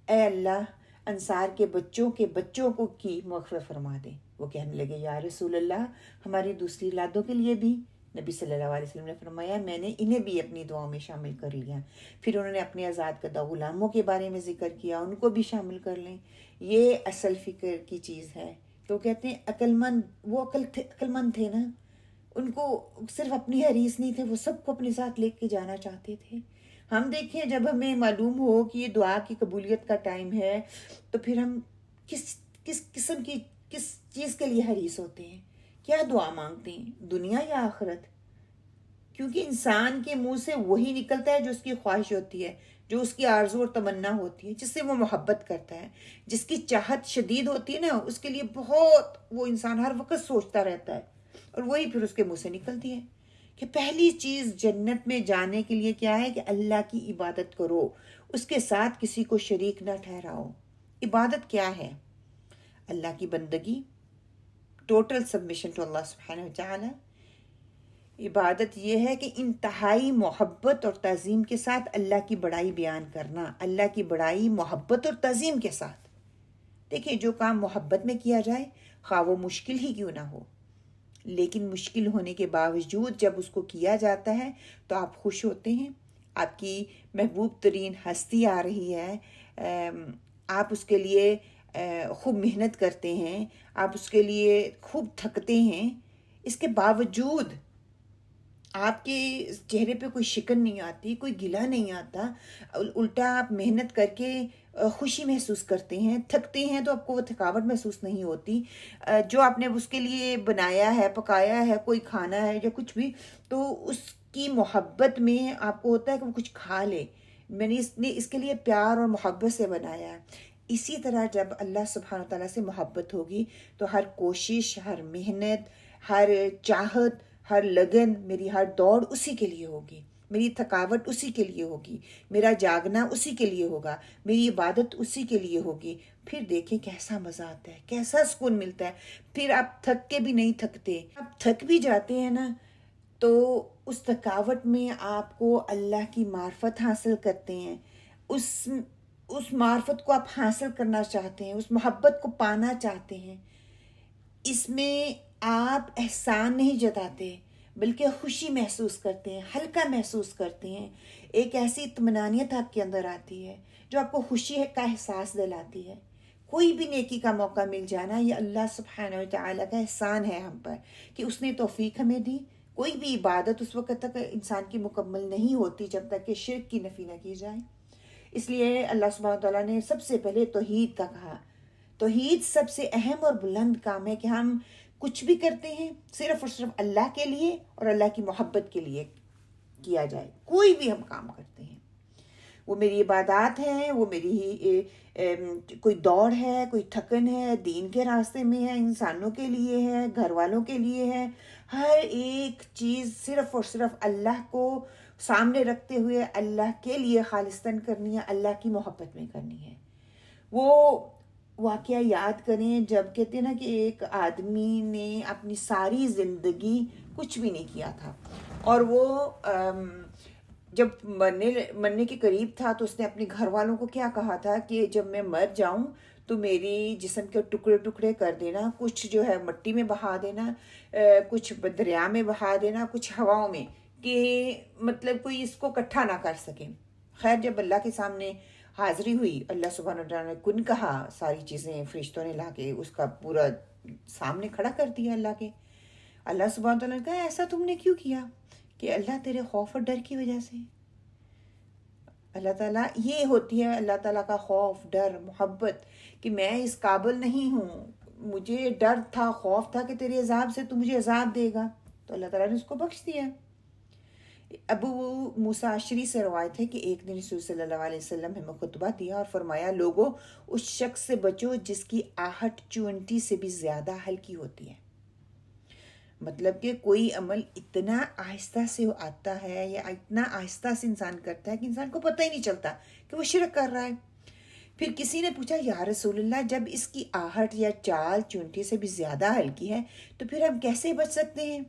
اے اللہ انصار کے بچوں کو کی مغفرت فرما دے۔ وہ کہنے لگے یا رسول اللہ ہماری دوسری اولادوں کے لیے بھی؟ نبی صلی اللہ علیہ وسلم نے فرمایا میں نے انہیں بھی اپنی دعاؤں میں شامل کر لیا۔ پھر انہوں نے اپنے آزاد کردہ غلاموں کے بارے میں ذکر کیا، ان کو بھی شامل کر لیں۔ یہ اصل فکر کی چیز ہے تو کہتے ہیں عقل مند، وہ عقل مند تھے نا، ان کو صرف اپنی حریص نہیں تھے، وہ سب کو اپنے ساتھ لے کے جانا چاہتے تھے۔ ہم دیکھیں جب ہمیں معلوم ہو کہ یہ دعا کی قبولیت کا ٹائم ہے تو پھر ہم کس قسم کی کس چیز کے لیے حریص ہوتے ہیں، کیا دعا مانگتے ہیں، دنیا یا آخرت؟ کیونکہ انسان کے منہ سے وہی نکلتا ہے جو اس کی خواہش ہوتی ہے، جو اس کی آرزو اور تمنا ہوتی ہے، جس سے وہ محبت کرتا ہے، جس کی چاہت شدید ہوتی ہے نا، اس کے لیے بہت وہ انسان ہر وقت سوچتا رہتا ہے اور وہی پھر اس کے منہ سے نکلتی ہے کہ پہلی چیز جنت میں جانے کے لیے کیا ہے کہ اللہ کی عبادت کرو، اس کے ساتھ کسی کو شریک نہ ٹھہراؤ۔ عبادت کیا ہے؟ اللہ کی بندگی، ٹوٹل سبمیشن ٹو اللہ سبحانہ وتعالی۔ عبادت یہ ہے کہ انتہائی محبت اور تعظیم کے ساتھ اللہ کی بڑائی بیان کرنا، اللہ کی بڑائی محبت اور تعظیم کے ساتھ۔ دیکھیں جو کام محبت میں کیا جائے خواہ وہ مشکل ہی کیوں نہ ہو، لیکن مشکل ہونے کے باوجود جب اس کو کیا جاتا ہے تو آپ خوش ہوتے ہیں، آپ کی محبوب ترین ہستی آ رہی ہے، آپ اس کے لیے خوب محنت کرتے ہیں، آپ اس کے لیے خوب تھکتے ہیں، اس کے باوجود آپ کے چہرے پہ کوئی شکن نہیں آتی، کوئی گلہ نہیں آتا، الٹا آپ محنت کر کے خوشی محسوس کرتے ہیں، تھکتے ہیں تو آپ کو وہ تھکاوٹ محسوس نہیں ہوتی۔ جو آپ نے اس کے لیے بنایا ہے، پکایا ہے، کوئی کھانا ہے یا کچھ بھی، تو اس کی محبت میں آپ کو ہوتا ہے کہ وہ کچھ کھا لے، میں نے اس کے لیے پیار اور محبت سے بنایا ہے۔ اسی طرح جب اللہ سبحانہ تعالیٰ سے محبت ہوگی تو ہر کوشش، ہر محنت، ہر چاہت، ہر لگن، میری ہر دوڑ اسی کے لیے ہوگی، میری تھکاوٹ اسی کے لیے ہوگی، میرا جاگنا اسی کے لیے ہوگا، میری عبادت اسی کے لیے ہوگی۔ پھر دیکھیں کیسا مزہ آتا ہے، کیسا سکون ملتا ہے۔ پھر آپ تھک کے بھی نہیں تھکتے، آپ تھک بھی جاتے ہیں نا تو اس تھکاوٹ میں آپ کو اللہ کی معرفت حاصل کرتے ہیں، اس معرفت کو آپ حاصل کرنا چاہتے ہیں، اس محبت کو پانا چاہتے ہیں۔ اس میں آپ احسان نہیں جتاتے بلکہ خوشی محسوس کرتے ہیں، ہلکا محسوس کرتے ہیں۔ ایک ایسی اطمینانیت آپ کے اندر آتی ہے جو آپ کو خوشی کا احساس دلاتی ہے۔ کوئی بھی نیکی کا موقع مل جانا یہ اللہ سبحانہ و تعالیٰ کا احسان ہے ہم پر کہ اس نے توفیق ہمیں دی۔ کوئی بھی عبادت اس وقت تک انسان کی مکمل نہیں ہوتی جب تک کہ شرک کی نفی نہ کی جائے۔ اس لیے اللہ سبحانہ تعالیٰ نے سب سے پہلے توحید کا کہا۔ توحید سب سے اہم اور بلند کام ہے کہ ہم کچھ بھی کرتے ہیں صرف اور صرف اللہ کے لیے اور اللہ کی محبت کے لیے کیا جائے۔ کوئی بھی ہم کام کرتے ہیں، وہ میری عبادات ہیں، وہ میری کوئی دوڑ ہے، کوئی تھکن ہے، دین کے راستے میں ہے، انسانوں کے لیے ہے، گھر والوں کے لیے ہے، ہر ایک چیز صرف اور صرف اللہ کو سامنے رکھتے ہوئے اللہ کے لیے خالصتاً کرنی ہے، اللہ کی محبت میں کرنی ہے۔ وہ واقعہ یاد کریں جب کہتے ہیں نا کہ ایک آدمی نے اپنی ساری زندگی کچھ بھی نہیں کیا تھا، اور وہ جب مرنے کے قریب تھا تو اس نے اپنے گھر والوں کو کیا کہا تھا کہ جب میں مر جاؤں تو میری جسم کے ٹکڑے ٹکڑے کر دینا، کچھ جو ہے مٹی میں بہا دینا، کچھ دریا میں بہا دینا، کچھ ہواؤں میں، کہ مطلب کوئی اس کو اکٹھا نہ کر سکے۔ خیر جب اللہ کے سامنے حاضری ہوئی، اللہ سبحانہ وتعالیٰ نے کن کہا، ساری چیزیں فرشتوں نے لا کے اس کا پورا سامنے کھڑا کر دیا اللہ کے۔ اللہ سبحانہ وتعالیٰ نے کہا ایسا تم نے کیوں کیا؟ کہ اللہ تیرے خوف اور ڈر کی وجہ سے۔ اللہ تعالیٰ یہ ہوتی ہے اللہ تعالیٰ کا خوف، ڈر، محبت، کہ میں اس قابل نہیں ہوں، مجھے ڈر تھا، خوف تھا کہ تیرے عذاب سے تو مجھے عذاب دے گا، تو اللہ تعالیٰ نے اس کو بخش دیا۔ ابو موسیٰ اشعری سے روایت ہے کہ ایک دن رسول صلی اللہ علیہ وسلم ہمیں خطبہ دیا اور فرمایا، لوگوں اس شخص سے بچو جس کی آہٹ چونٹی سے بھی زیادہ ہلکی ہوتی ہے۔ مطلب کہ کوئی عمل اتنا آہستہ سے آتا ہے یا اتنا آہستہ سے انسان کرتا ہے کہ انسان کو پتہ ہی نہیں چلتا کہ وہ شرک کر رہا ہے۔ پھر کسی نے پوچھا، یا رسول اللہ جب اس کی آہٹ یا چال چونٹی سے بھی زیادہ ہلکی ہے تو پھر ہم کیسے بچ سکتے ہیں؟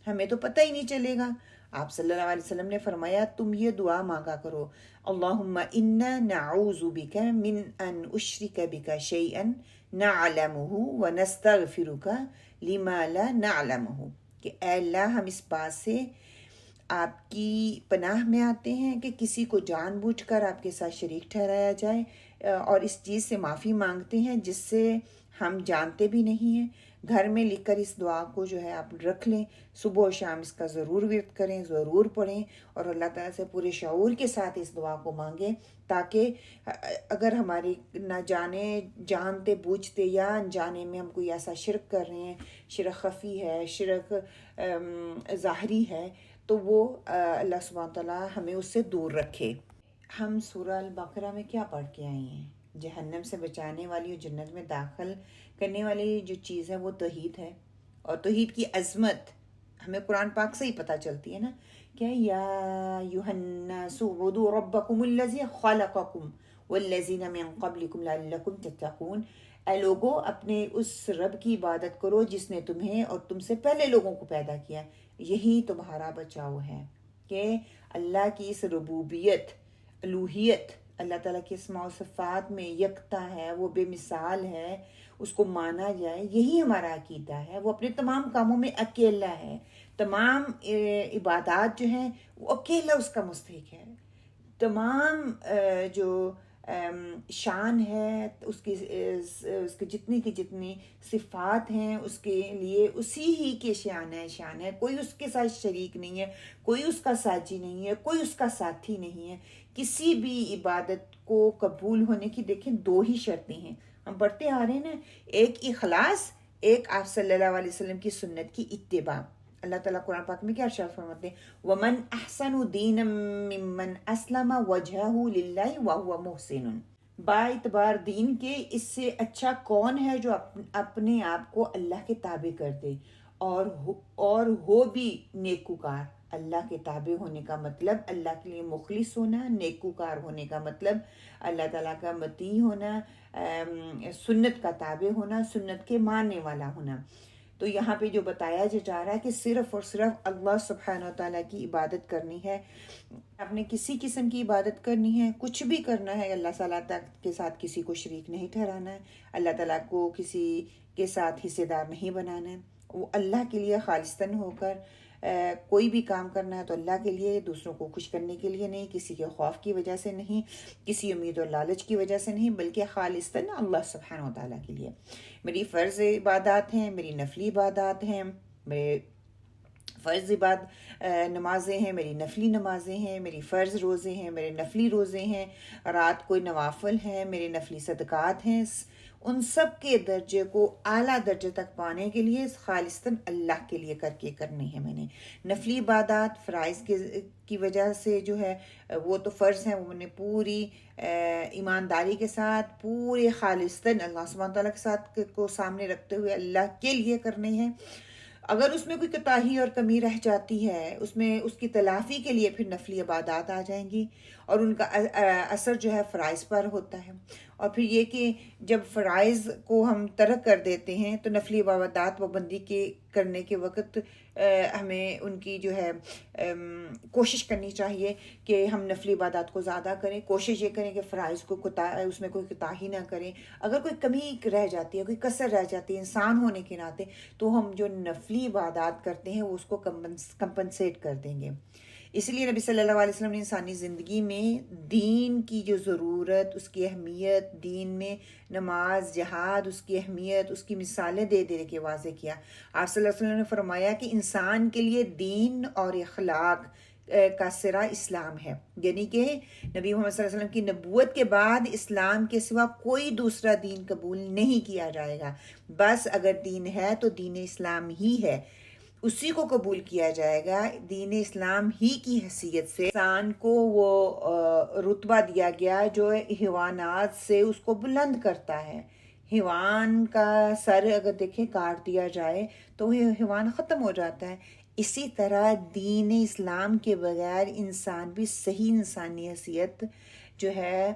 ہمیں تو پتہ ہی نہیں چلے گا۔ آپ صلی اللہ علیہ وسلم نے فرمایا، تم یہ دعا مانگا کرو، اللہم انا نعوذ بک من ان اشرک بک شیئا نعلمہ ونستغفرک لما لا نعلمہ، کہ اے اللہ ہم اس بات سے آپ کی پناہ میں آتے ہیں کہ کسی کو جان بوجھ کر آپ کے ساتھ شریک ٹھہرایا جائے، اور اس چیز سے معافی مانگتے ہیں جس سے ہم جانتے بھی نہیں ہیں۔ گھر میں لکھ کر اس دعا کو جو ہے آپ رکھ لیں، صبح و شام اس کا ضرور ورد کریں، ضرور پڑھیں، اور اللہ تعالیٰ سے پورے شعور کے ساتھ اس دعا کو مانگیں، تاکہ اگر ہماری نہ جانتے بوجھتے یا انجانے میں ہم کوئی ایسا شرک کر رہے ہیں، شرک خفی ہے، شرک ظاہری ہے، تو وہ اللہ سبحانہ تعالیٰ ہمیں اس سے دور رکھے۔ ہم سورہ البقرہ میں کیا پڑھ کے آئے ہیں؟ جہنم سے بچانے والی اور جنت میں داخل کرنے والی جو چیز ہے وہ توحید ہے، اور توحید کی عظمت ہمیں قرآن پاک سے ہی پتہ چلتی ہے نا، کہ یا ایھا الناس اعبدوا ربکم الذی خلقکم والذین من قبلکم لعلکم تتقون، اے لوگو اپنے اس رب کی عبادت کرو جس نے تمہیں اور تم سے پہلے لوگوں کو پیدا کیا، یہی تمہارا بچاؤ ہے۔ کہ اللہ کی اس ربوبیت، الوہیت، اللہ تعالیٰ کے اسماء و صفات میں یکتا ہے، وہ بے مثال ہے، اس کو مانا جائے، یہی ہمارا عقیدہ ہے۔ وہ اپنے تمام کاموں میں اکیلا ہے، تمام عبادات جو ہیں وہ اکیلا اس کا مستحق ہے، تمام جو شان ہے اس کی جتنی صفات ہیں اس کے لیے اسی ہی کے شان ہے، کوئی اس کے ساتھ شریک نہیں ہے، کوئی اس کا ساجی نہیں ہے، کوئی اس کا ساتھی نہیں ہے۔ کسی بھی عبادت کو قبول ہونے کی دیکھیں دو ہی شرطیں ہیں، ہم پڑھتے آ رہے ہیں نا، ایک اخلاص، ایک آپ صلی اللہ علیہ وسلم کی سنت کی اتباع۔ اللہ تعالیٰ قرآن پاک میں کیا ارشاد فرماتے ہیں؟ وَمَنْ أَحْسَنُ دِينًا مِّمَّنْ أَسْلَمَ وَجْهَهُ لِلَّهِ وَهُوَ مُحْسِنٌ، با اعتبار دین کے اس سے اچھا کون ہے جو اپنے آپ کو اللہ کے تابع کر دے اور ہو بھی نیکوکار۔ اللہ کے تابع ہونے کا مطلب اللہ کے لیے مخلص ہونا، نیکوکار ہونے کا مطلب اللہ تعالیٰ کا مطیع ہونا، سنت کا تابع ہونا، سنت کے ماننے والا ہونا۔ تو یہاں پہ جو بتایا جا رہا ہے کہ صرف اور صرف اللہ سبحانہ و تعالیٰ کی عبادت کرنی ہے، آپ نے کسی قسم کی عبادت کرنی ہے، کچھ بھی کرنا ہے، اللہ تعالیٰ کے ساتھ کسی کو شریک نہیں ٹھہرانا ہے، اللہ تعالیٰ کو کسی کے ساتھ حصے دار نہیں بنانا ہے، وہ اللہ کے لیے خالصتاً ہو کر کوئی بھی کام کرنا ہے تو اللہ کے لیے، دوسروں کو خوش کرنے کے لیے نہیں، کسی کے خوف کی وجہ سے نہیں، کسی امید اور لالچ کی وجہ سے نہیں، بلکہ خالصتاً اللہ سبحانہ و تعالیٰ کے لیے۔ میری فرض عبادات ہیں، میری نفلی عبادات ہیں، میرے فرض نمازیں ہیں، میری نفلی نمازیں ہیں، میری فرض روزے ہیں، میرے نفلی روزے ہیں، رات کوئی نوافل ہیں، میرے نفلی صدقات ہیں، ان سب کے درجے کو اعلیٰ درجے تک پانے کے لیے خالصتاً اللہ کے لیے کر کے کرنی ہے۔ میں نے نفلی عبادات فرائض کی وجہ سے جو ہے وہ تو فرض ہیں، وہ میں نے پوری ایمانداری کے ساتھ پورے خالصتاً اللہ سبحانہ تعالیٰ کے ساتھ کو سامنے رکھتے ہوئے اللہ کے لیے کرنے ہیں۔ اگر اس میں کوئی کوتاہی اور کمی رہ جاتی ہے، اس میں اس کی تلافی کے لیے پھر نفلی عبادات آ جائیں گی، اور ان کا اثر جو ہے فرائض پر ہوتا ہے۔ اور پھر یہ کہ جب فرائض کو ہم ترک کر دیتے ہیں تو نفلی عبادات پابندی کرنے کے وقت ہمیں ان کی جو ہے کوشش کرنی چاہیے کہ ہم نفلی عبادات کو زیادہ کریں، کوشش یہ کریں کہ فرائض کو اس میں کوئی کوتاہی نہ کریں۔ اگر کوئی کمی رہ جاتی ہے، کوئی کسر رہ جاتی ہے انسان ہونے کے ناطے، تو ہم جو نفلی عبادات کرتے ہیں وہ اس کو کمپنسیٹ کر دیں گے۔ اس لیے نبی صلی اللہ علیہ وسلم نے انسانی زندگی میں دین کی جو ضرورت، اس کی اہمیت، دین میں نماز، جہاد، اس کی اہمیت، اس کی مثالیں دے دے کے واضح کیا۔ آپ صلی اللہ علیہ وسلم نے فرمایا کہ انسان کے لیے دین اور اخلاق کا سرا اسلام ہے، یعنی کہ نبی محمد صلی اللہ علیہ وسلم کی نبوت کے بعد اسلام کے سوا کوئی دوسرا دین قبول نہیں کیا جائے گا۔ بس اگر دین ہے تو دین اسلام ہی ہے، اسی کو قبول کیا جائے گا۔ دین اسلام ہی کی حیثیت سے انسان کو وہ رتبہ دیا گیا جو حیوانات سے اس کو بلند کرتا ہے۔ حیوان کا سر اگر دیکھیں کاٹ دیا جائے تو وہ حیوان ختم ہو جاتا ہے، اسی طرح دین اسلام کے بغیر انسان بھی صحیح انسانی حیثیت جو ہے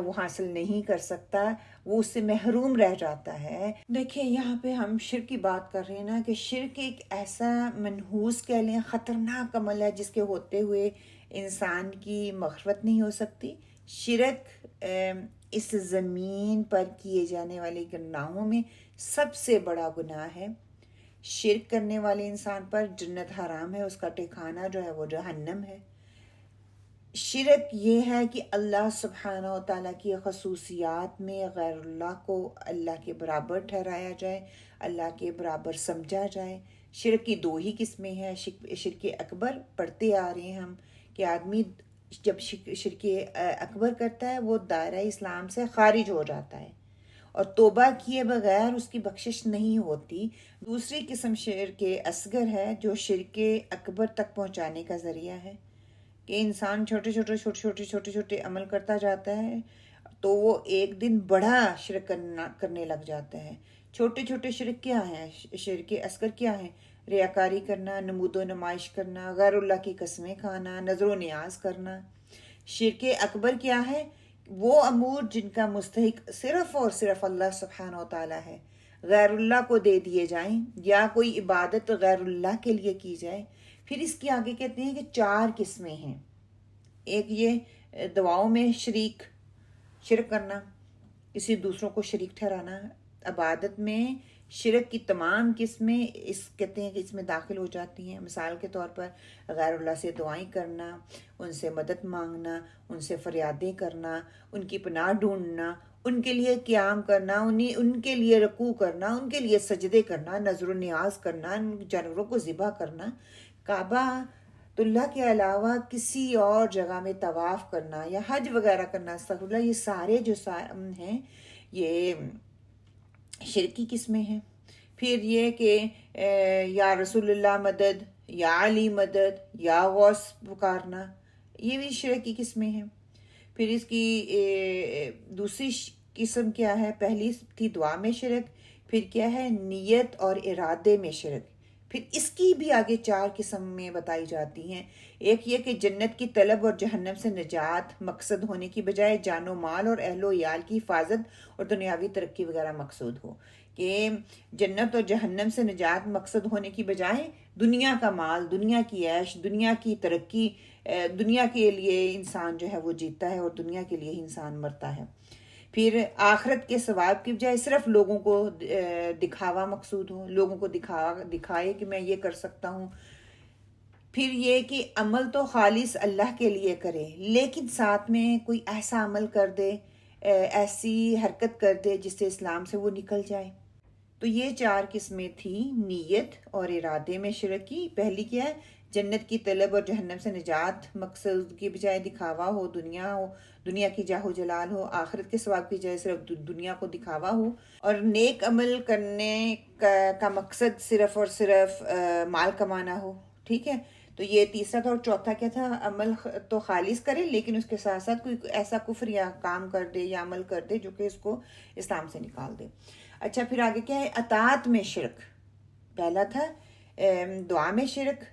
وہ حاصل نہیں کر سکتا، وہ اس سے محروم رہ جاتا ہے۔ دیکھیں یہاں پہ ہم شرک کی بات کر رہے ہیں نا، کہ شرک ایک ایسا منحوس کہہ لیں خطرناک عمل ہے جس کے ہوتے ہوئے انسان کی مغفرت نہیں ہو سکتی۔ شرک اس زمین پر کیے جانے والے گناہوں میں سب سے بڑا گناہ ہے۔ شرک کرنے والے انسان پر جنت حرام ہے، اس کا ٹھکانہ جو ہے وہ جہنم ہے۔ شرک یہ ہے کہ اللہ سبحانہ و تعالیٰ کی خصوصیات میں غیر اللہ کو اللہ کے برابر ٹھہرایا جائے، اللہ کے برابر سمجھا جائے۔ شرک کی دو ہی قسمیں ہیں، شرک اکبر پڑھتے آ رہے ہیں ہم کہ آدمی جب شرک اکبر کرتا ہے وہ دائرہ اسلام سے خارج ہو جاتا ہے اور توبہ کیے بغیر اس کی بخشش نہیں ہوتی۔ دوسری قسم شرک اصغر ہے جو شرک اکبر تک پہنچانے کا ذریعہ ہے، کہ انسان چھوٹے عمل کرتا جاتا ہے تو وہ ایک دن بڑا شرک کرنے لگ جاتا ہے۔ چھوٹے شرک کیا ہیں؟ شرک اصغر کیا ہیں؟ ریاکاری کرنا، نمود و نمائش کرنا، غیر اللہ کی قسمیں کھانا، نظر و نیاز کرنا۔ شرک اکبر کیا ہے؟ وہ امور جن کا مستحق صرف اور صرف اللہ سبحانہ و تعالیٰ ہے، غیر اللہ کو دے دیے جائیں یا کوئی عبادت غیر اللہ کے لیے کی جائے۔ پھر اس کے آگے کہتے ہیں کہ 4 قسمیں ہیں۔ ایک یہ دعاؤں میں شرک کرنا، کسی دوسروں کو شریک ٹھہرانا۔ عبادت میں شرک کی تمام قسمیں کہتے ہیں کہ اس میں داخل ہو جاتی ہیں۔ مثال کے طور پر غیر اللہ سے دعائیں کرنا، ان سے مدد مانگنا، ان سے فریادیں کرنا، ان کی پناہ ڈھونڈنا، ان کے لیے قیام کرنا، ان کے لیے رکوع کرنا، ان کے لیے سجدے کرنا، نظر و نیاز کرنا، جانوروں کو ذبح کرنا، کعبہ اللہ کے علاوہ کسی اور جگہ میں طواف کرنا یا حج وغیرہ کرنا، استغفر اللہ، یہ سارے جو ہیں یہ شرک کی قسمیں ہیں۔ پھر یہ کہ یا رسول اللہ مدد، یا علی مدد، یا غوث پکارنا، یہ بھی شرک کی قسمیں ہیں۔ پھر اس کی دوسری قسم کیا ہے؟ پہلی تھی دعا میں شرک، پھر کیا ہے؟ نیت اور ارادے میں شرک۔ پھر اس کی بھی آگے 4 قسم میں بتائی جاتی ہیں۔ ایک یہ کہ جنت کی طلب اور جہنم سے نجات مقصد ہونے کی بجائے جان و مال اور اہل و عیال کی حفاظت اور دنیاوی ترقی وغیرہ مقصود ہو، کہ جنت اور جہنم سے نجات مقصد ہونے کی بجائے دنیا کا مال، دنیا کی عیش، دنیا کی ترقی، دنیا کے لیے انسان جو ہے وہ جیتا ہے اور دنیا کے لیے ہی انسان مرتا ہے۔ پھر آخرت کے ثواب کی بجائے صرف لوگوں کو دکھاوا مقصود ہو، لوگوں کو دکھائے کہ میں یہ کر سکتا ہوں۔ پھر یہ کہ عمل تو خالص اللہ کے لیے کرے، لیکن ساتھ میں کوئی ایسا عمل کر دے، ایسی حرکت کر دے جس سے اسلام سے وہ نکل جائے۔ تو یہ 4 قسمیں تھیں نیت اور ارادے میں شرک کی۔ پہلی کیا ہے؟ جنت کی طلب اور جہنم سے نجات مقصد کی بجائے دکھاوا ہو، دنیا کی جاہ و جلال ہو، آخرت کے ثواب کی بجائے صرف دنیا کو دکھاوا ہو، اور نیک عمل کرنے کا مقصد صرف اور صرف مال کمانا ہو۔ ٹھیک ہے، تو یہ تیسرا تھا۔ اور چوتھا کیا تھا؟ عمل تو خالص کرے لیکن اس کے ساتھ ساتھ کوئی ایسا کفر یا کام کر دے یا عمل کر دے جو کہ اس کو اسلام سے نکال دے۔ اچھا، پھر آگے کیا ہے؟ اطاعت میں شرک۔ پہلا تھا دعا میں شرک،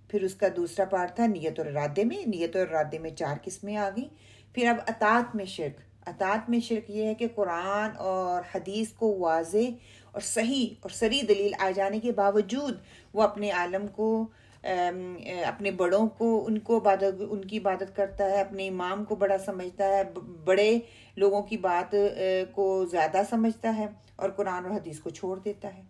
پھر اس کا دوسرا پارٹ تھا نیت اور ارادے میں۔ نیت اور ارادے میں 4 قسمیں آ گئیں۔ پھر اب اطاعت میں شرک۔ اطاعت میں شرک یہ ہے کہ قرآن اور حدیث کو واضح اور صحیح اور صریح دلیل آ جانے کے باوجود وہ اپنے عالم کو، اپنے بڑوں کو، ان کی عبادت کرتا ہے، اپنے امام کو بڑا سمجھتا ہے، بڑے لوگوں کی بات کو زیادہ سمجھتا ہے، اور قرآن اور حدیث کو چھوڑ دیتا ہے۔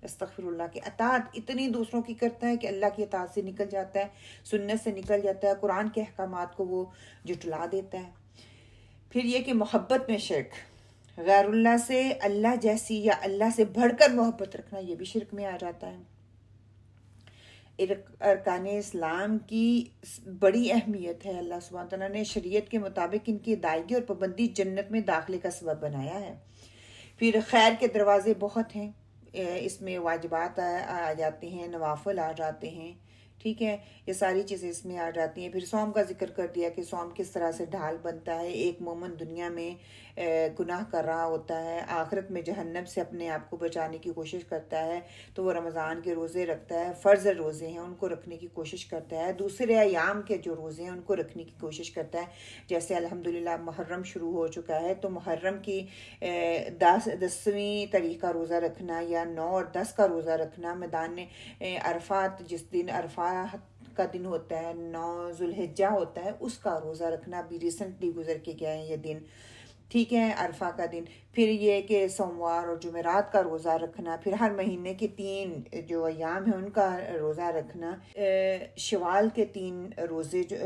استغفر اللہ، کہ اطاعت اتنی دوسروں کی کرتا ہے کہ اللہ کی اطاعت سے نکل جاتا ہے، سنت سے نکل جاتا ہے، قرآن کے احکامات کو وہ جھٹلا دیتا ہے۔ پھر یہ کہ محبت میں شرک، غیر اللہ سے اللہ جیسی یا اللہ سے بڑھ کر محبت رکھنا، یہ بھی شرک میں آ جاتا ہے۔ ارکان اسلام کی بڑی اہمیت ہے۔ اللہ سبحانہ تعالیٰ نے شریعت کے مطابق ان کی ادائیگی اور پابندی جنت میں داخلے کا سبب بنایا ہے۔ پھر خیر کے دروازے بہت ہیں، اس میں واجبات آ جاتے ہیں، نوافل آ جاتے ہیں، ٹھیک ہے، یہ ساری چیزیں اس میں آ جاتی ہیں۔ پھر صوم کا ذکر کر دیا کہ صوم کس طرح سے ڈھال بنتا ہے۔ ایک مومن دنیا میں گناہ کر رہا ہوتا ہے، آخرت میں جہنم سے اپنے آپ کو بچانے کی کوشش کرتا ہے، تو وہ رمضان کے روزے رکھتا ہے، فرض روزے ہیں ان کو رکھنے کی کوشش کرتا ہے، دوسرے ایام کے جو روزے ہیں ان کو رکھنے کی کوشش کرتا ہے۔ جیسے الحمدللہ محرم شروع ہو چکا ہے، تو محرم کی 10ویں تاریخ کا روزہ رکھنا یا 9 اور 10 کا روزہ رکھنا، میدان عرفات جس دن عرفات کا دن ہوتا ہے، 9 ذوالحجہ ہوتا ہے، اس کا روزہ رکھنا بھی ریسنٹلی گزر کے گیا ہے یہ دن، ٹھیک ہے، عرفہ کا دن۔ پھر یہ کہ سوموار اور جمعرات کا روزہ رکھنا، پھر ہر مہینے کے 3 جو ایام ہیں ان کا روزہ رکھنا، شوال کے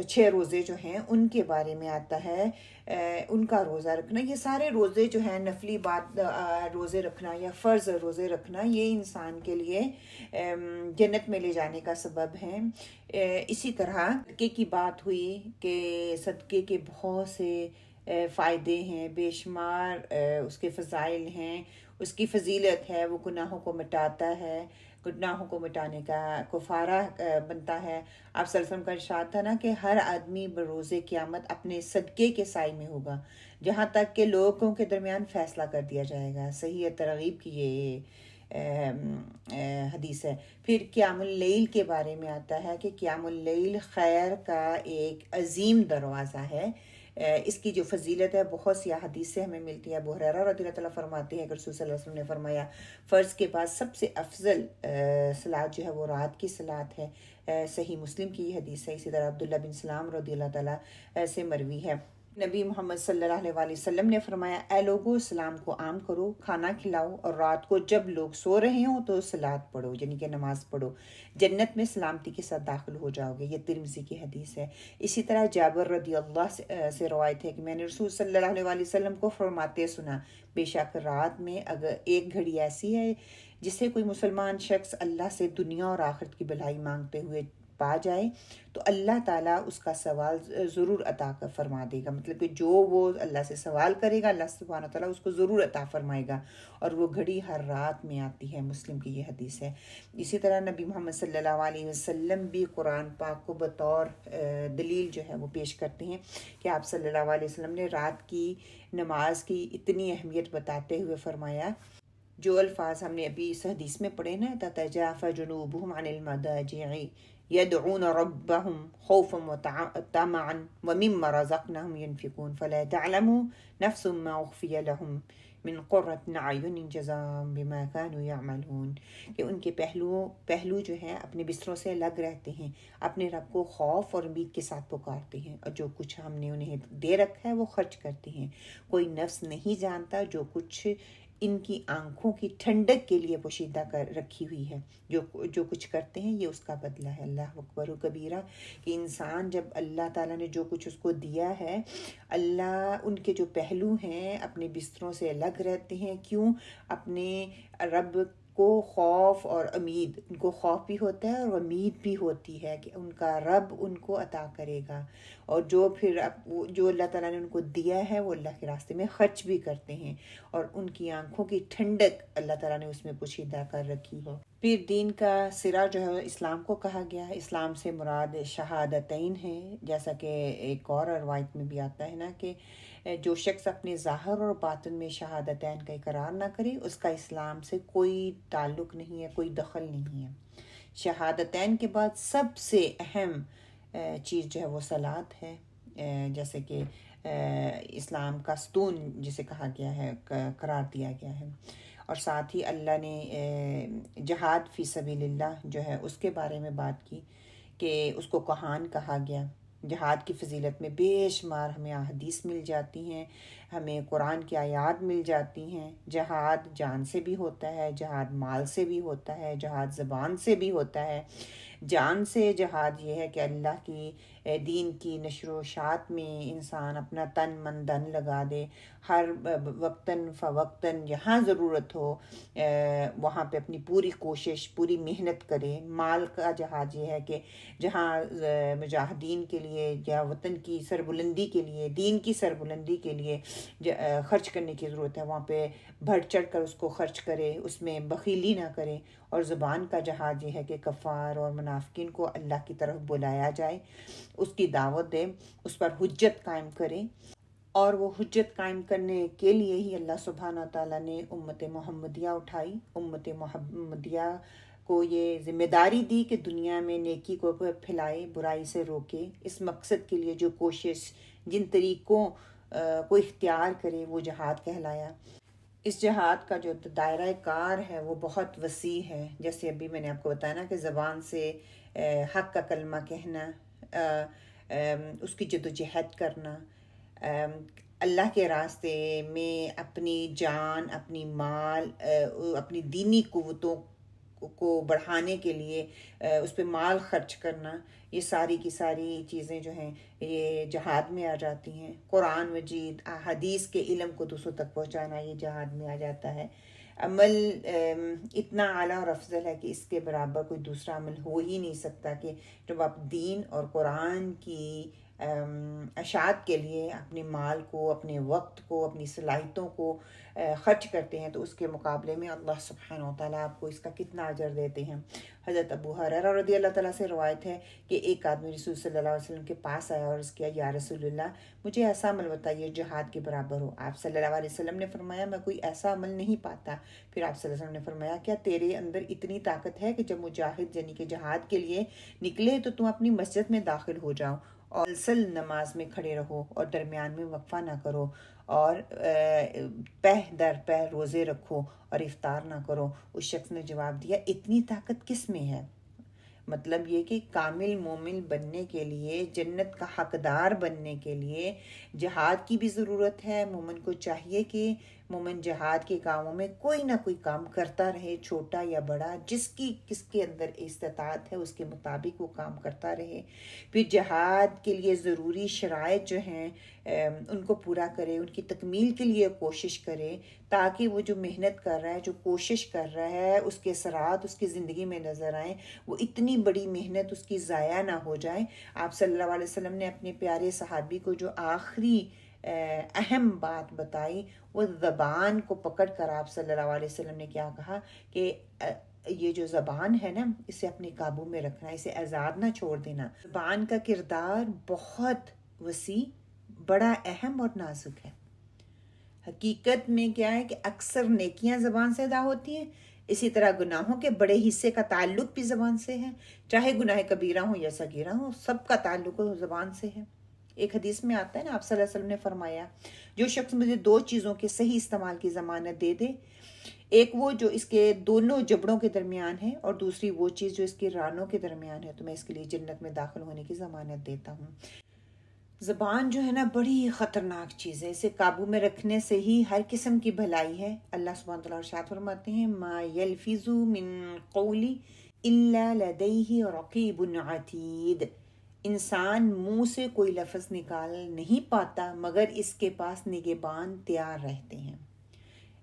6 روزے جو ہیں ان کے بارے میں آتا ہے، ان کا روزہ رکھنا۔ یہ سارے روزے جو ہیں نفلی روزے رکھنا یا فرض روزے رکھنا، یہ انسان کے لیے جنت میں لے جانے کا سبب ہے۔ اسی طرح صدقے کی بات ہوئی کہ صدقے کے بہت سے فائدے ہیں، بے شمار اس کے فضائل ہیں، اس کی فضیلت ہے، وہ گناہوں کو مٹاتا ہے، گناہوں کو مٹانے کا کفارہ بنتا ہے۔ آپ صلی اللہ علیہ وسلم کا ارشاد تھا نا کہ ہر آدمی بروز قیامت اپنے صدقے کے سائے میں ہوگا، جہاں تک کہ لوگوں کے درمیان فیصلہ کر دیا جائے گا۔ صحیح ترغیب کی یہ حدیث ہے۔ پھر قیام اللیل کے بارے میں آتا ہے کہ قیام اللیل خیر کا ایک عظیم دروازہ ہے۔ اس کی جو فضیلت ہے بہت سی حدیث سے ہمیں ملتی ہے۔ ابو ہریرہ رضی اللہ تعالیٰ فرماتے ہیں کہ رسول صلی اللہ علیہ وسلم نے فرمایا فرض کے بعد سب سے افضل صلاۃ جو ہے وہ رات کی صلاۃ ہے۔ صحیح مسلم کی یہ حدیث ہے۔ اسی طرح عبداللہ بن سلام رضی اللہ تعالیٰ سے مروی ہے۔ نبی محمد صلی اللہ علیہ وسلم نے فرمایا، اے لوگو اسلام کو عام کرو، کھانا کھلاؤ، اور رات کو جب لوگ سو رہے ہوں تو صلاۃ پڑھو، یعنی کہ نماز پڑھو، جنت میں سلامتی کے ساتھ داخل ہو جاؤ گے۔ یہ ترمذی کی حدیث ہے۔ اسی طرح جابر رضی اللہ سے روایت ہے کہ میں نے رسول صلی اللہ علیہ وسلم کو فرماتے سنا، بے شک رات میں اگر ایک گھڑی ایسی ہے جسے کوئی مسلمان شخص اللہ سے دنیا اور آخرت کی بھلائی مانگتے ہوئے پا جائے تو اللہ تعالیٰ اس کا سوال ضرور عطا فرما دے گا. مطلب کہ جو وہ اللہ سے سوال کرے گا اللہ سبحانہ تعالیٰ اس کو ضرور عطا فرمائے گا، اور وہ گھڑی ہر رات میں آتی ہے. مسلم کی یہ حدیث ہے. اسی طرح نبی محمد صلی اللہ علیہ وسلم بھی قرآن پاک کو بطور دلیل جو ہے وہ پیش کرتے ہیں کہ آپ صلی اللہ علیہ وسلم نے رات کی نماز کی اتنی اہمیت بتاتے ہوئے فرمایا، جو الفاظ ہم نے ابھی اس حدیث میں پڑھے نا، تتجافى جنوبهم عن المضاجع يدعون ربهم خوفا وطمعا ومما رزقناهم ينفقون فلا تعلم نفس ما اخفي لهم من قرة اعین جزاء بما كانوا يعملون، کہ ان کے پہلو جو ہیں اپنے بستروں سے الگ رہتے ہیں، اپنے رب کو خوف اور امید کے ساتھ پکارتے ہیں، اور جو کچھ ہم نے انہیں دے رکھا ہے وہ خرچ کرتے ہیں. کوئی نفس نہیں جانتا جو کچھ ان کی آنکھوں کی ٹھنڈک کے لیے پوشیدہ کر رکھی ہوئی ہے. جو کچھ کرتے ہیں یہ اس کا بدلہ ہے. اللہ اکبر و کبیرہ، کہ انسان جب اللہ تعالیٰ نے جو کچھ اس کو دیا ہے، اللہ ان کے جو پہلو ہیں اپنے بستروں سے الگ رہتے ہیں. کیوں؟ اپنے رب کو خوف اور امید، ان کو خوف بھی ہوتا ہے اور امید بھی ہوتی ہے کہ ان کا رب ان کو عطا کرے گا، اور جو اللہ تعالیٰ نے ان کو دیا ہے وہ اللہ کے راستے میں خرچ بھی کرتے ہیں، اور ان کی آنکھوں کی ٹھنڈک اللہ تعالیٰ نے اس میں پوشیدہ کر رکھی ہے. پھر دین کا سرا جو ہے اسلام کو کہا گیا ہے. اسلام سے مراد شہادتین ہے، جیسا کہ ایک اور روایت میں بھی آتا ہے نا کہ جو شخص اپنے ظاہر اور باطن میں شہادتین کا اقرار نہ کرے اس کا اسلام سے کوئی تعلق نہیں ہے، کوئی دخل نہیں ہے. شہادتین کے بعد سب سے اہم چیز جو ہے وہ صلاۃ ہے، جیسے کہ اسلام کا ستون جسے کہا گیا ہے، قرار دیا گیا ہے. اور ساتھ ہی اللہ نے جہاد فی سبیل اللہ جو ہے اس کے بارے میں بات کی کہ اس کو کہان کہا گیا. جہاد کی فضیلت میں بے شمار ہمیں احادیث مل جاتی ہیں، ہمیں قرآن کی آیات مل جاتی ہیں. جہاد جان سے بھی ہوتا ہے، جہاد مال سے بھی ہوتا ہے، جہاد زبان سے بھی ہوتا ہے. جان سے جہاد یہ ہے کہ اللہ کی دین کی نشر و اشاعت میں انسان اپنا تن من دھن لگا دے، ہر وقتاً فوقتاً جہاں ضرورت ہو وہاں پہ اپنی پوری کوشش پوری محنت کرے. مال کا جہاد یہ ہے کہ جہاں مجاہدین کے لیے یا وطن کی سربلندی کے لیے، دین کی سربلندی کے لیے خرچ کرنے کی ضرورت ہے وہاں پہ بڑھ چڑھ کر اس کو خرچ کرے، اس میں بخیلی نہ کرے. اور زبان کا جہاد یہ ہے کہ کفار اور منافقین کو اللہ کی طرف بلایا جائے، اس کی دعوت دے، اس پر حجت قائم کرے. اور وہ حجت قائم کرنے کے لیے ہی اللہ سبحانہ تعالیٰ نے امت محمدیہ اٹھائی. امت محمدیہ کو یہ ذمہ داری دی کہ دنیا میں نیکی کو پھیلائے، برائی سے روکے. اس مقصد کے لیے جو کوشش جن طریقوں کو اختیار کرے وہ جہاد کہلایا. اس جہاد کا جو دائرہ کار ہے وہ بہت وسیع ہے. جیسے ابھی میں نے آپ کو بتایا نا کہ زبان سے حق کا کلمہ کہنا، اس کی جدوجہد کرنا، اللہ کے راستے میں اپنی جان، اپنی مال، اپنی دینی قوتوں کو بڑھانے کے لیے اس پہ مال خرچ کرنا، یہ ساری کی ساری چیزیں جو ہیں یہ جہاد میں آ جاتی ہیں. قرآن مجید احادیث کے علم کو دوسروں تک پہنچانا یہ جہاد میں آ جاتا ہے. عمل اتنا اعلیٰ اور افضل ہے کہ اس کے برابر کوئی دوسرا عمل ہو ہی نہیں سکتا کہ جب آپ دین اور قرآن کی اشاعت کے لیے اپنے مال کو، اپنے وقت کو، اپنی صلاحیتوں کو خرچ کرتے ہیں تو اس کے مقابلے میں اللہ سبحانہ و تعالیٰ آپ کو اس کا کتنا اجر دیتے ہیں. حضرت ابو ہریرہ رضی اللہ تعالیٰ سے روایت ہے کہ ایک آدمی رسول صلی اللہ علیہ وسلم کے پاس آیا اور اس کیا، یا رسول اللہ مجھے ایسا عمل بتائیے جہاد کے برابر ہو. آپ صلی اللہ علیہ وسلم نے فرمایا میں کوئی ایسا عمل نہیں پاتا. پھر آپ صلی اللہ علیہ وسلم نے فرمایا کیا تیرے اندر اتنی طاقت ہے کہ جب مجاہد یعنی کہ جہاد کے لیے نکلے تو تم اپنی مسجد میں داخل ہو جاؤ اور مسلسل نماز میں کھڑے رہو اور درمیان میں وقفہ نہ کرو اور پہ در پہ روزے رکھو اور افطار نہ کرو. اس شخص نے جواب دیا اتنی طاقت کس میں ہے؟ مطلب یہ کہ کامل مومن بننے کے لیے، جنت کا حقدار بننے کے لیے جہاد کی بھی ضرورت ہے. مومن کو چاہیے کہ مومن جہاد کے کاموں میں کوئی نہ کوئی کام کرتا رہے، چھوٹا یا بڑا، جس کے اندر استطاعت ہے اس کے مطابق وہ کام کرتا رہے. پھر جہاد کے لیے ضروری شرائط جو ہیں ان کو پورا کرے، ان کی تکمیل کے لیے کوشش کرے، تاکہ وہ جو محنت کر رہا ہے، جو کوشش کر رہا ہے، اس کے اثرات اس کی زندگی میں نظر آئیں، وہ اتنی بڑی محنت اس کی ضائع نہ ہو جائے. آپ صلی اللہ علیہ وسلم نے اپنے پیارے صحابی کو جو آخری اہم بات بتائی، وہ زبان کو پکڑ کر آپ صلی اللہ علیہ وسلم نے کیا کہا کہ یہ جو زبان ہے نا، اسے اپنے قابو میں رکھنا، اسے آزاد نہ چھوڑ دینا. زبان کا کردار بہت وسیع، بڑا اہم اور نازک ہے. حقیقت میں کیا ہے کہ اکثر نیکیاں زبان سے ادا ہوتی ہیں، اسی طرح گناہوں کے بڑے حصے کا تعلق بھی زبان سے ہے، چاہے گناہ کبیرہ ہو یا صغیرہ ہو، سب کا تعلق زبان سے ہے. ایک حدیث میں آتا ہے نا، آپ صلی اللہ علیہ وسلم نے فرمایا، جو شخص مجھے 2 چیزوں کے صحیح استعمال کی ضمانت دے دے، ایک وہ جو اس کے دونوں جبڑوں کے درمیان ہے، اور دوسری وہ چیز جو اس کی رانوں کے درمیان ہے، تو میں اس کے لیے جنت میں داخل ہونے کی ضمانت دیتا ہوں. زبان جو ہے نا بڑی خطرناک چیز ہے، اسے قابو میں رکھنے سے ہی ہر قسم کی بھلائی ہے. اللہ سبحانہ وتعالیٰ ارشاد فرماتے ہیں، ما یلفظ من قول الا لدیہ رقیب عتید. انسان منہ سے کوئی لفظ نکال نہیں پاتا مگر اس کے پاس نگہبان تیار رہتے ہیں.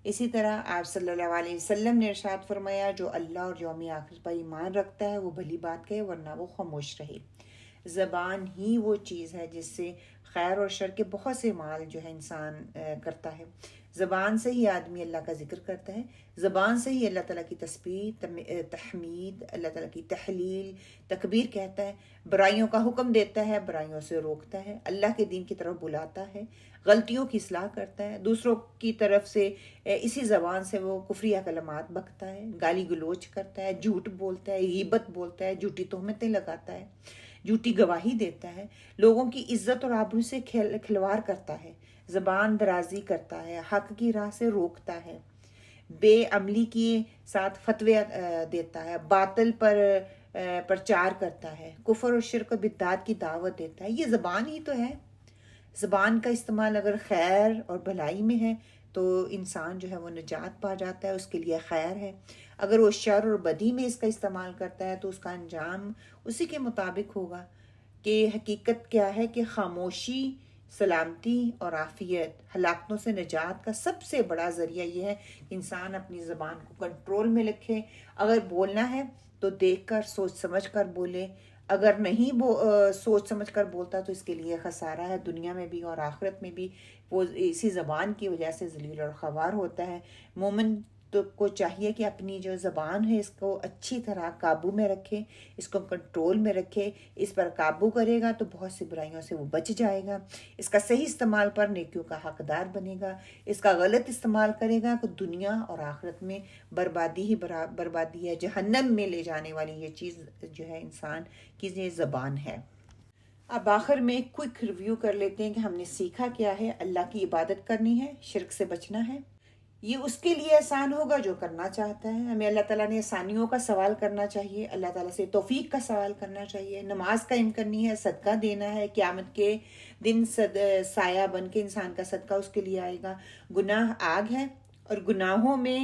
اسی طرح آپ صلی اللہ علیہ وسلم نے ارشاد فرمایا، جو اللہ اور یوم آخر پر ایمان رکھتا ہے وہ بھلی بات کہے ورنہ وہ خاموش رہے. زبان ہی وہ چیز ہے جس سے خیر اور شر کے بہت سے اعمال جو ہے انسان کرتا ہے. زبان سے ہی آدمی اللہ کا ذکر کرتا ہے، زبان سے ہی اللہ تعالیٰ کی تسبیح، تحمید، اللہ تعالیٰ کی تحلیل، تکبیر کہتا ہے، برائیوں کا حکم دیتا ہے، برائیوں سے روکتا ہے، اللہ کے دین کی طرف بلاتا ہے، غلطیوں کی اصلاح کرتا ہے، دوسروں کی طرف سے اسی زبان سے وہ کفریہ کلمات بکتا ہے، گالی گلوچ کرتا ہے، جھوٹ بولتا ہے، غیبت بولتا ہے، جھوٹی تہمتیں لگاتا ہے، جھوٹی گواہی دیتا ہے، لوگوں کی عزت اور آبرو سے کھلواڑ کرتا ہے، زبان درازی کرتا ہے، حق کی راہ سے روکتا ہے، بے عملی کے ساتھ فتوے دیتا ہے، باطل پر پرچار کرتا ہے، کفر اور شرک و بدعات کی دعوت دیتا ہے. یہ زبان ہی تو ہے. زبان کا استعمال اگر خیر اور بھلائی میں ہے تو انسان جو ہے وہ نجات پا جاتا ہے، اس کے لیے خیر ہے. اگر وہ شر اور بدی میں اس کا استعمال کرتا ہے تو اس کا انجام اسی کے مطابق ہوگا. کہ حقیقت کیا ہے کہ خاموشی سلامتی اور عافیت، ہلاکتوں سے نجات کا سب سے بڑا ذریعہ یہ ہے کہ انسان اپنی زبان کو کنٹرول میں رکھے. اگر بولنا ہے تو دیکھ کر سوچ سمجھ کر بولے، اگر نہیں سوچ سمجھ کر بولتا تو اس کے لیے خسارہ ہے، دنیا میں بھی اور آخرت میں بھی. وہ اسی زبان کی وجہ سے ذلیل اور خوار ہوتا ہے. مومن تو کو چاہیے کہ اپنی جو زبان ہے اس کو اچھی طرح قابو میں رکھے، اس کو کنٹرول میں رکھے. اس پر قابو کرے گا تو بہت سی برائیوں سے وہ بچ جائے گا. اس کا صحیح استعمال پر نیکیوں کا حقدار بنے گا. اس کا غلط استعمال کرے گا تو دنیا اور آخرت میں بربادی ہی بربادی ہے. جہنم میں لے جانے والی یہ چیز جو ہے انسان کی یہ زبان ہے. اب آخر میں ایک کوئک ریویو کر لیتے ہیں کہ ہم نے سیکھا کیا ہے. اللہ کی عبادت کرنی ہے، شرک سے بچنا ہے. یہ اس کے لیے آسان ہوگا جو کرنا چاہتا ہے. ہمیں اللہ تعالیٰ نے آسانیوں کا سوال کرنا چاہیے، اللہ تعالیٰ سے توفیق کا سوال کرنا چاہیے. نماز قائم کرنی ہے، صدقہ دینا ہے. قیامت کے دن سایہ بن کے انسان کا صدقہ اس کے لیے آئے گا. گناہ آگ ہے اور گناہوں میں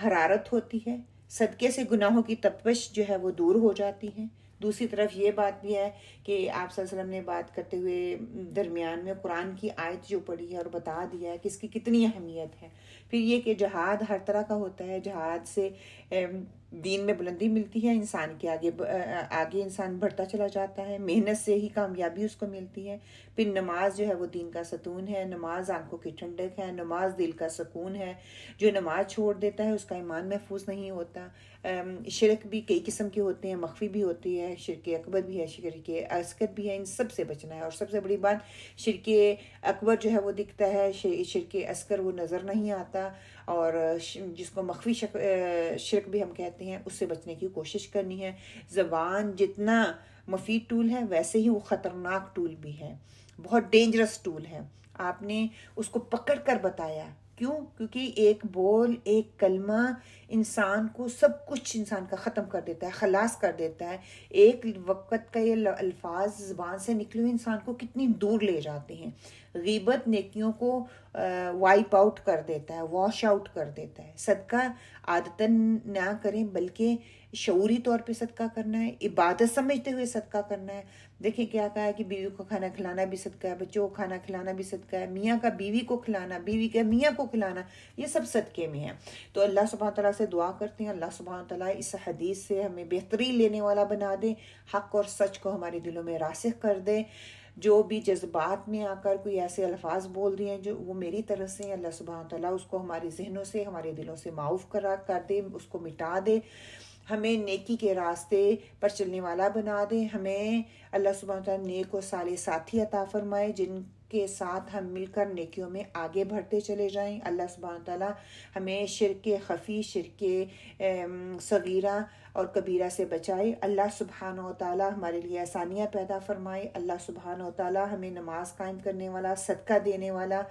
حرارت ہوتی ہے. صدقے سے گناہوں کی تپش جو ہے وہ دور ہو جاتی ہے. دوسری طرف یہ بات بھی ہے کہ آپ صلی اللہ علیہ وسلم نے بات کرتے ہوئے درمیان میں قرآن کی آیت جو پڑھی ہے اور بتا دیا ہے کہ اس کی کتنی اہمیت ہے. پھر یہ کہ جہاد ہر طرح کا ہوتا ہے. جہاد سے دین میں بلندی ملتی ہے، انسان کے آگے انسان بڑھتا چلا جاتا ہے. محنت سے ہی کامیابی اس کو ملتی ہے. پھر نماز جو ہے وہ دین کا ستون ہے. نماز آنکھوں کی ٹھنڈک ہے. نماز دل کا سکون ہے. جو نماز چھوڑ دیتا ہے اس کا ایمان محفوظ نہیں ہوتا. شرک بھی کئی قسم کے ہوتے ہیں، مخفی بھی ہوتی ہے، شرک اکبر بھی ہے، شرک اصغر بھی ہے. ان سب سے بچنا ہے. اور سب سے بڑی بات، شرک اکبر جو ہے وہ دکھتا ہے، شرک اصغر وہ نظر نہیں آتا. اور جس کو مخفی شرک بھی ہم کہتے ہیں، اس سے بچنے کی کوشش کرنی ہے. زبان جتنا مفید ٹول ہے ویسے ہی وہ خطرناک ٹول بھی ہے، بہت ڈینجرس ٹول ہے. آپ نے اس کو پکڑ کر بتایا. کیوں؟ کیونکہ ایک بول، ایک کلمہ انسان کو سب کچھ انسان کا ختم کر دیتا ہے، خلاص کر دیتا ہے. ایک وقت کا یہ الفاظ زبان سے نکلے ہوئے انسان کو کتنی دور لے جاتے ہیں. غیبت نیکیوں کو وائپ آؤٹ کر دیتا ہے، واش آؤٹ کر دیتا ہے۔ صدقہ عادتاً نہ کریں بلکہ شعوری طور پہ صدقہ کرنا ہے، عبادت سمجھتے ہوئے صدقہ کرنا ہے۔ دیکھیں کیا کہا ہے کہ بیوی کو کھانا کھلانا بھی صدقہ ہے، بچوں کو کھانا کھلانا بھی صدقہ ہے، میاں کا بیوی کو کھلانا، بیوی کا میاں کو کھلانا، یہ سب صدقے میں ہیں۔ تو اللہ سبحانہ تعالیٰ سے دعا کرتے ہیں اللہ سبحانہ تعالیٰ اس حدیث سے ہمیں بہترین لینے والا بنا دے، حق اور سچ کو ہمارے دلوں میں راسخ کر دے۔ جو بھی جذبات میں آ کر کوئی ایسے الفاظ بول رہے ہیں جو وہ میری طرف سے اللہ سبحانہ تعالیٰ اس کو ہمارے ذہنوں سے، ہمارے دلوں سے معاف کر دے، اس کو مٹا دے، ہمیں نیکی کے راستے پر چلنے والا بنا دے۔ ہمیں اللہ سبحانہ تعالیٰ نیک و صالح ساتھی عطا فرمائے جن کے ساتھ ہم مل کر نیکیوں میں آگے بڑھتے چلے جائیں۔ اللہ سبحانہ تعالیٰ ہمیں شرک خفی، شرک صغیرہ اور کبیرہ سے بچائے۔ اللہ سبحانہ و تعالیٰ ہمارے لیے آسانیاں پیدا فرمائے۔ اللہ سبحانہ و تعالیٰ ہمیں نماز قائم کرنے والا، صدقہ دینے والا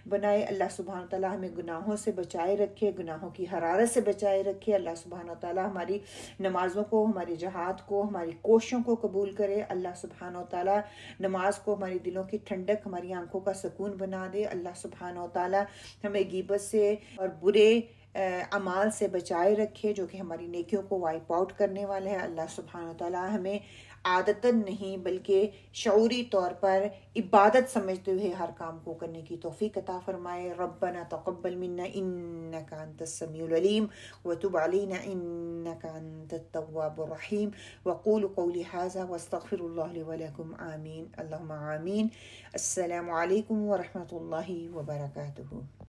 بنائے۔ اللہ سبحانہ و تعالیٰ ہمیں گناہوں سے بچائے رکھے، گناہوں کی حرارت سے بچائے رکھے۔ اللہ سبحانہ و تعالیٰ ہماری نمازوں کو، ہماری جہاد کو، ہماری کوششوں کو قبول کرے۔ اللہ سبحانہ و تعالیٰ نماز کو ہماری دلوں کی ٹھنڈک، ہماری آنکھوں کا سکون بنا دے۔ اللہ سبحانہ و تعالیٰ ہمیں غیبت سے اور برے اعمال سے بچائے رکھے جو کہ ہماری نیکیوں کو وائپ آؤٹ کرنے والے ہیں۔ اللہ سبحانہ و تعالیٰ ہمیں عادتاً نہیں بلکہ شعوری طور پر عبادت سمجھتے ہوئے ہر کام کو کرنے کی توفیق عطا فرمائے۔ ربنا تقبل منا انک انت السمیع العلیم وتب علینا انک انت التواب الرحیم وقول قولی ھذا واستغفر اللہ لی ولکم آمین۔ اللہم آمین۔ السلام علیکم ورحمۃ اللہ وبرکاتہ۔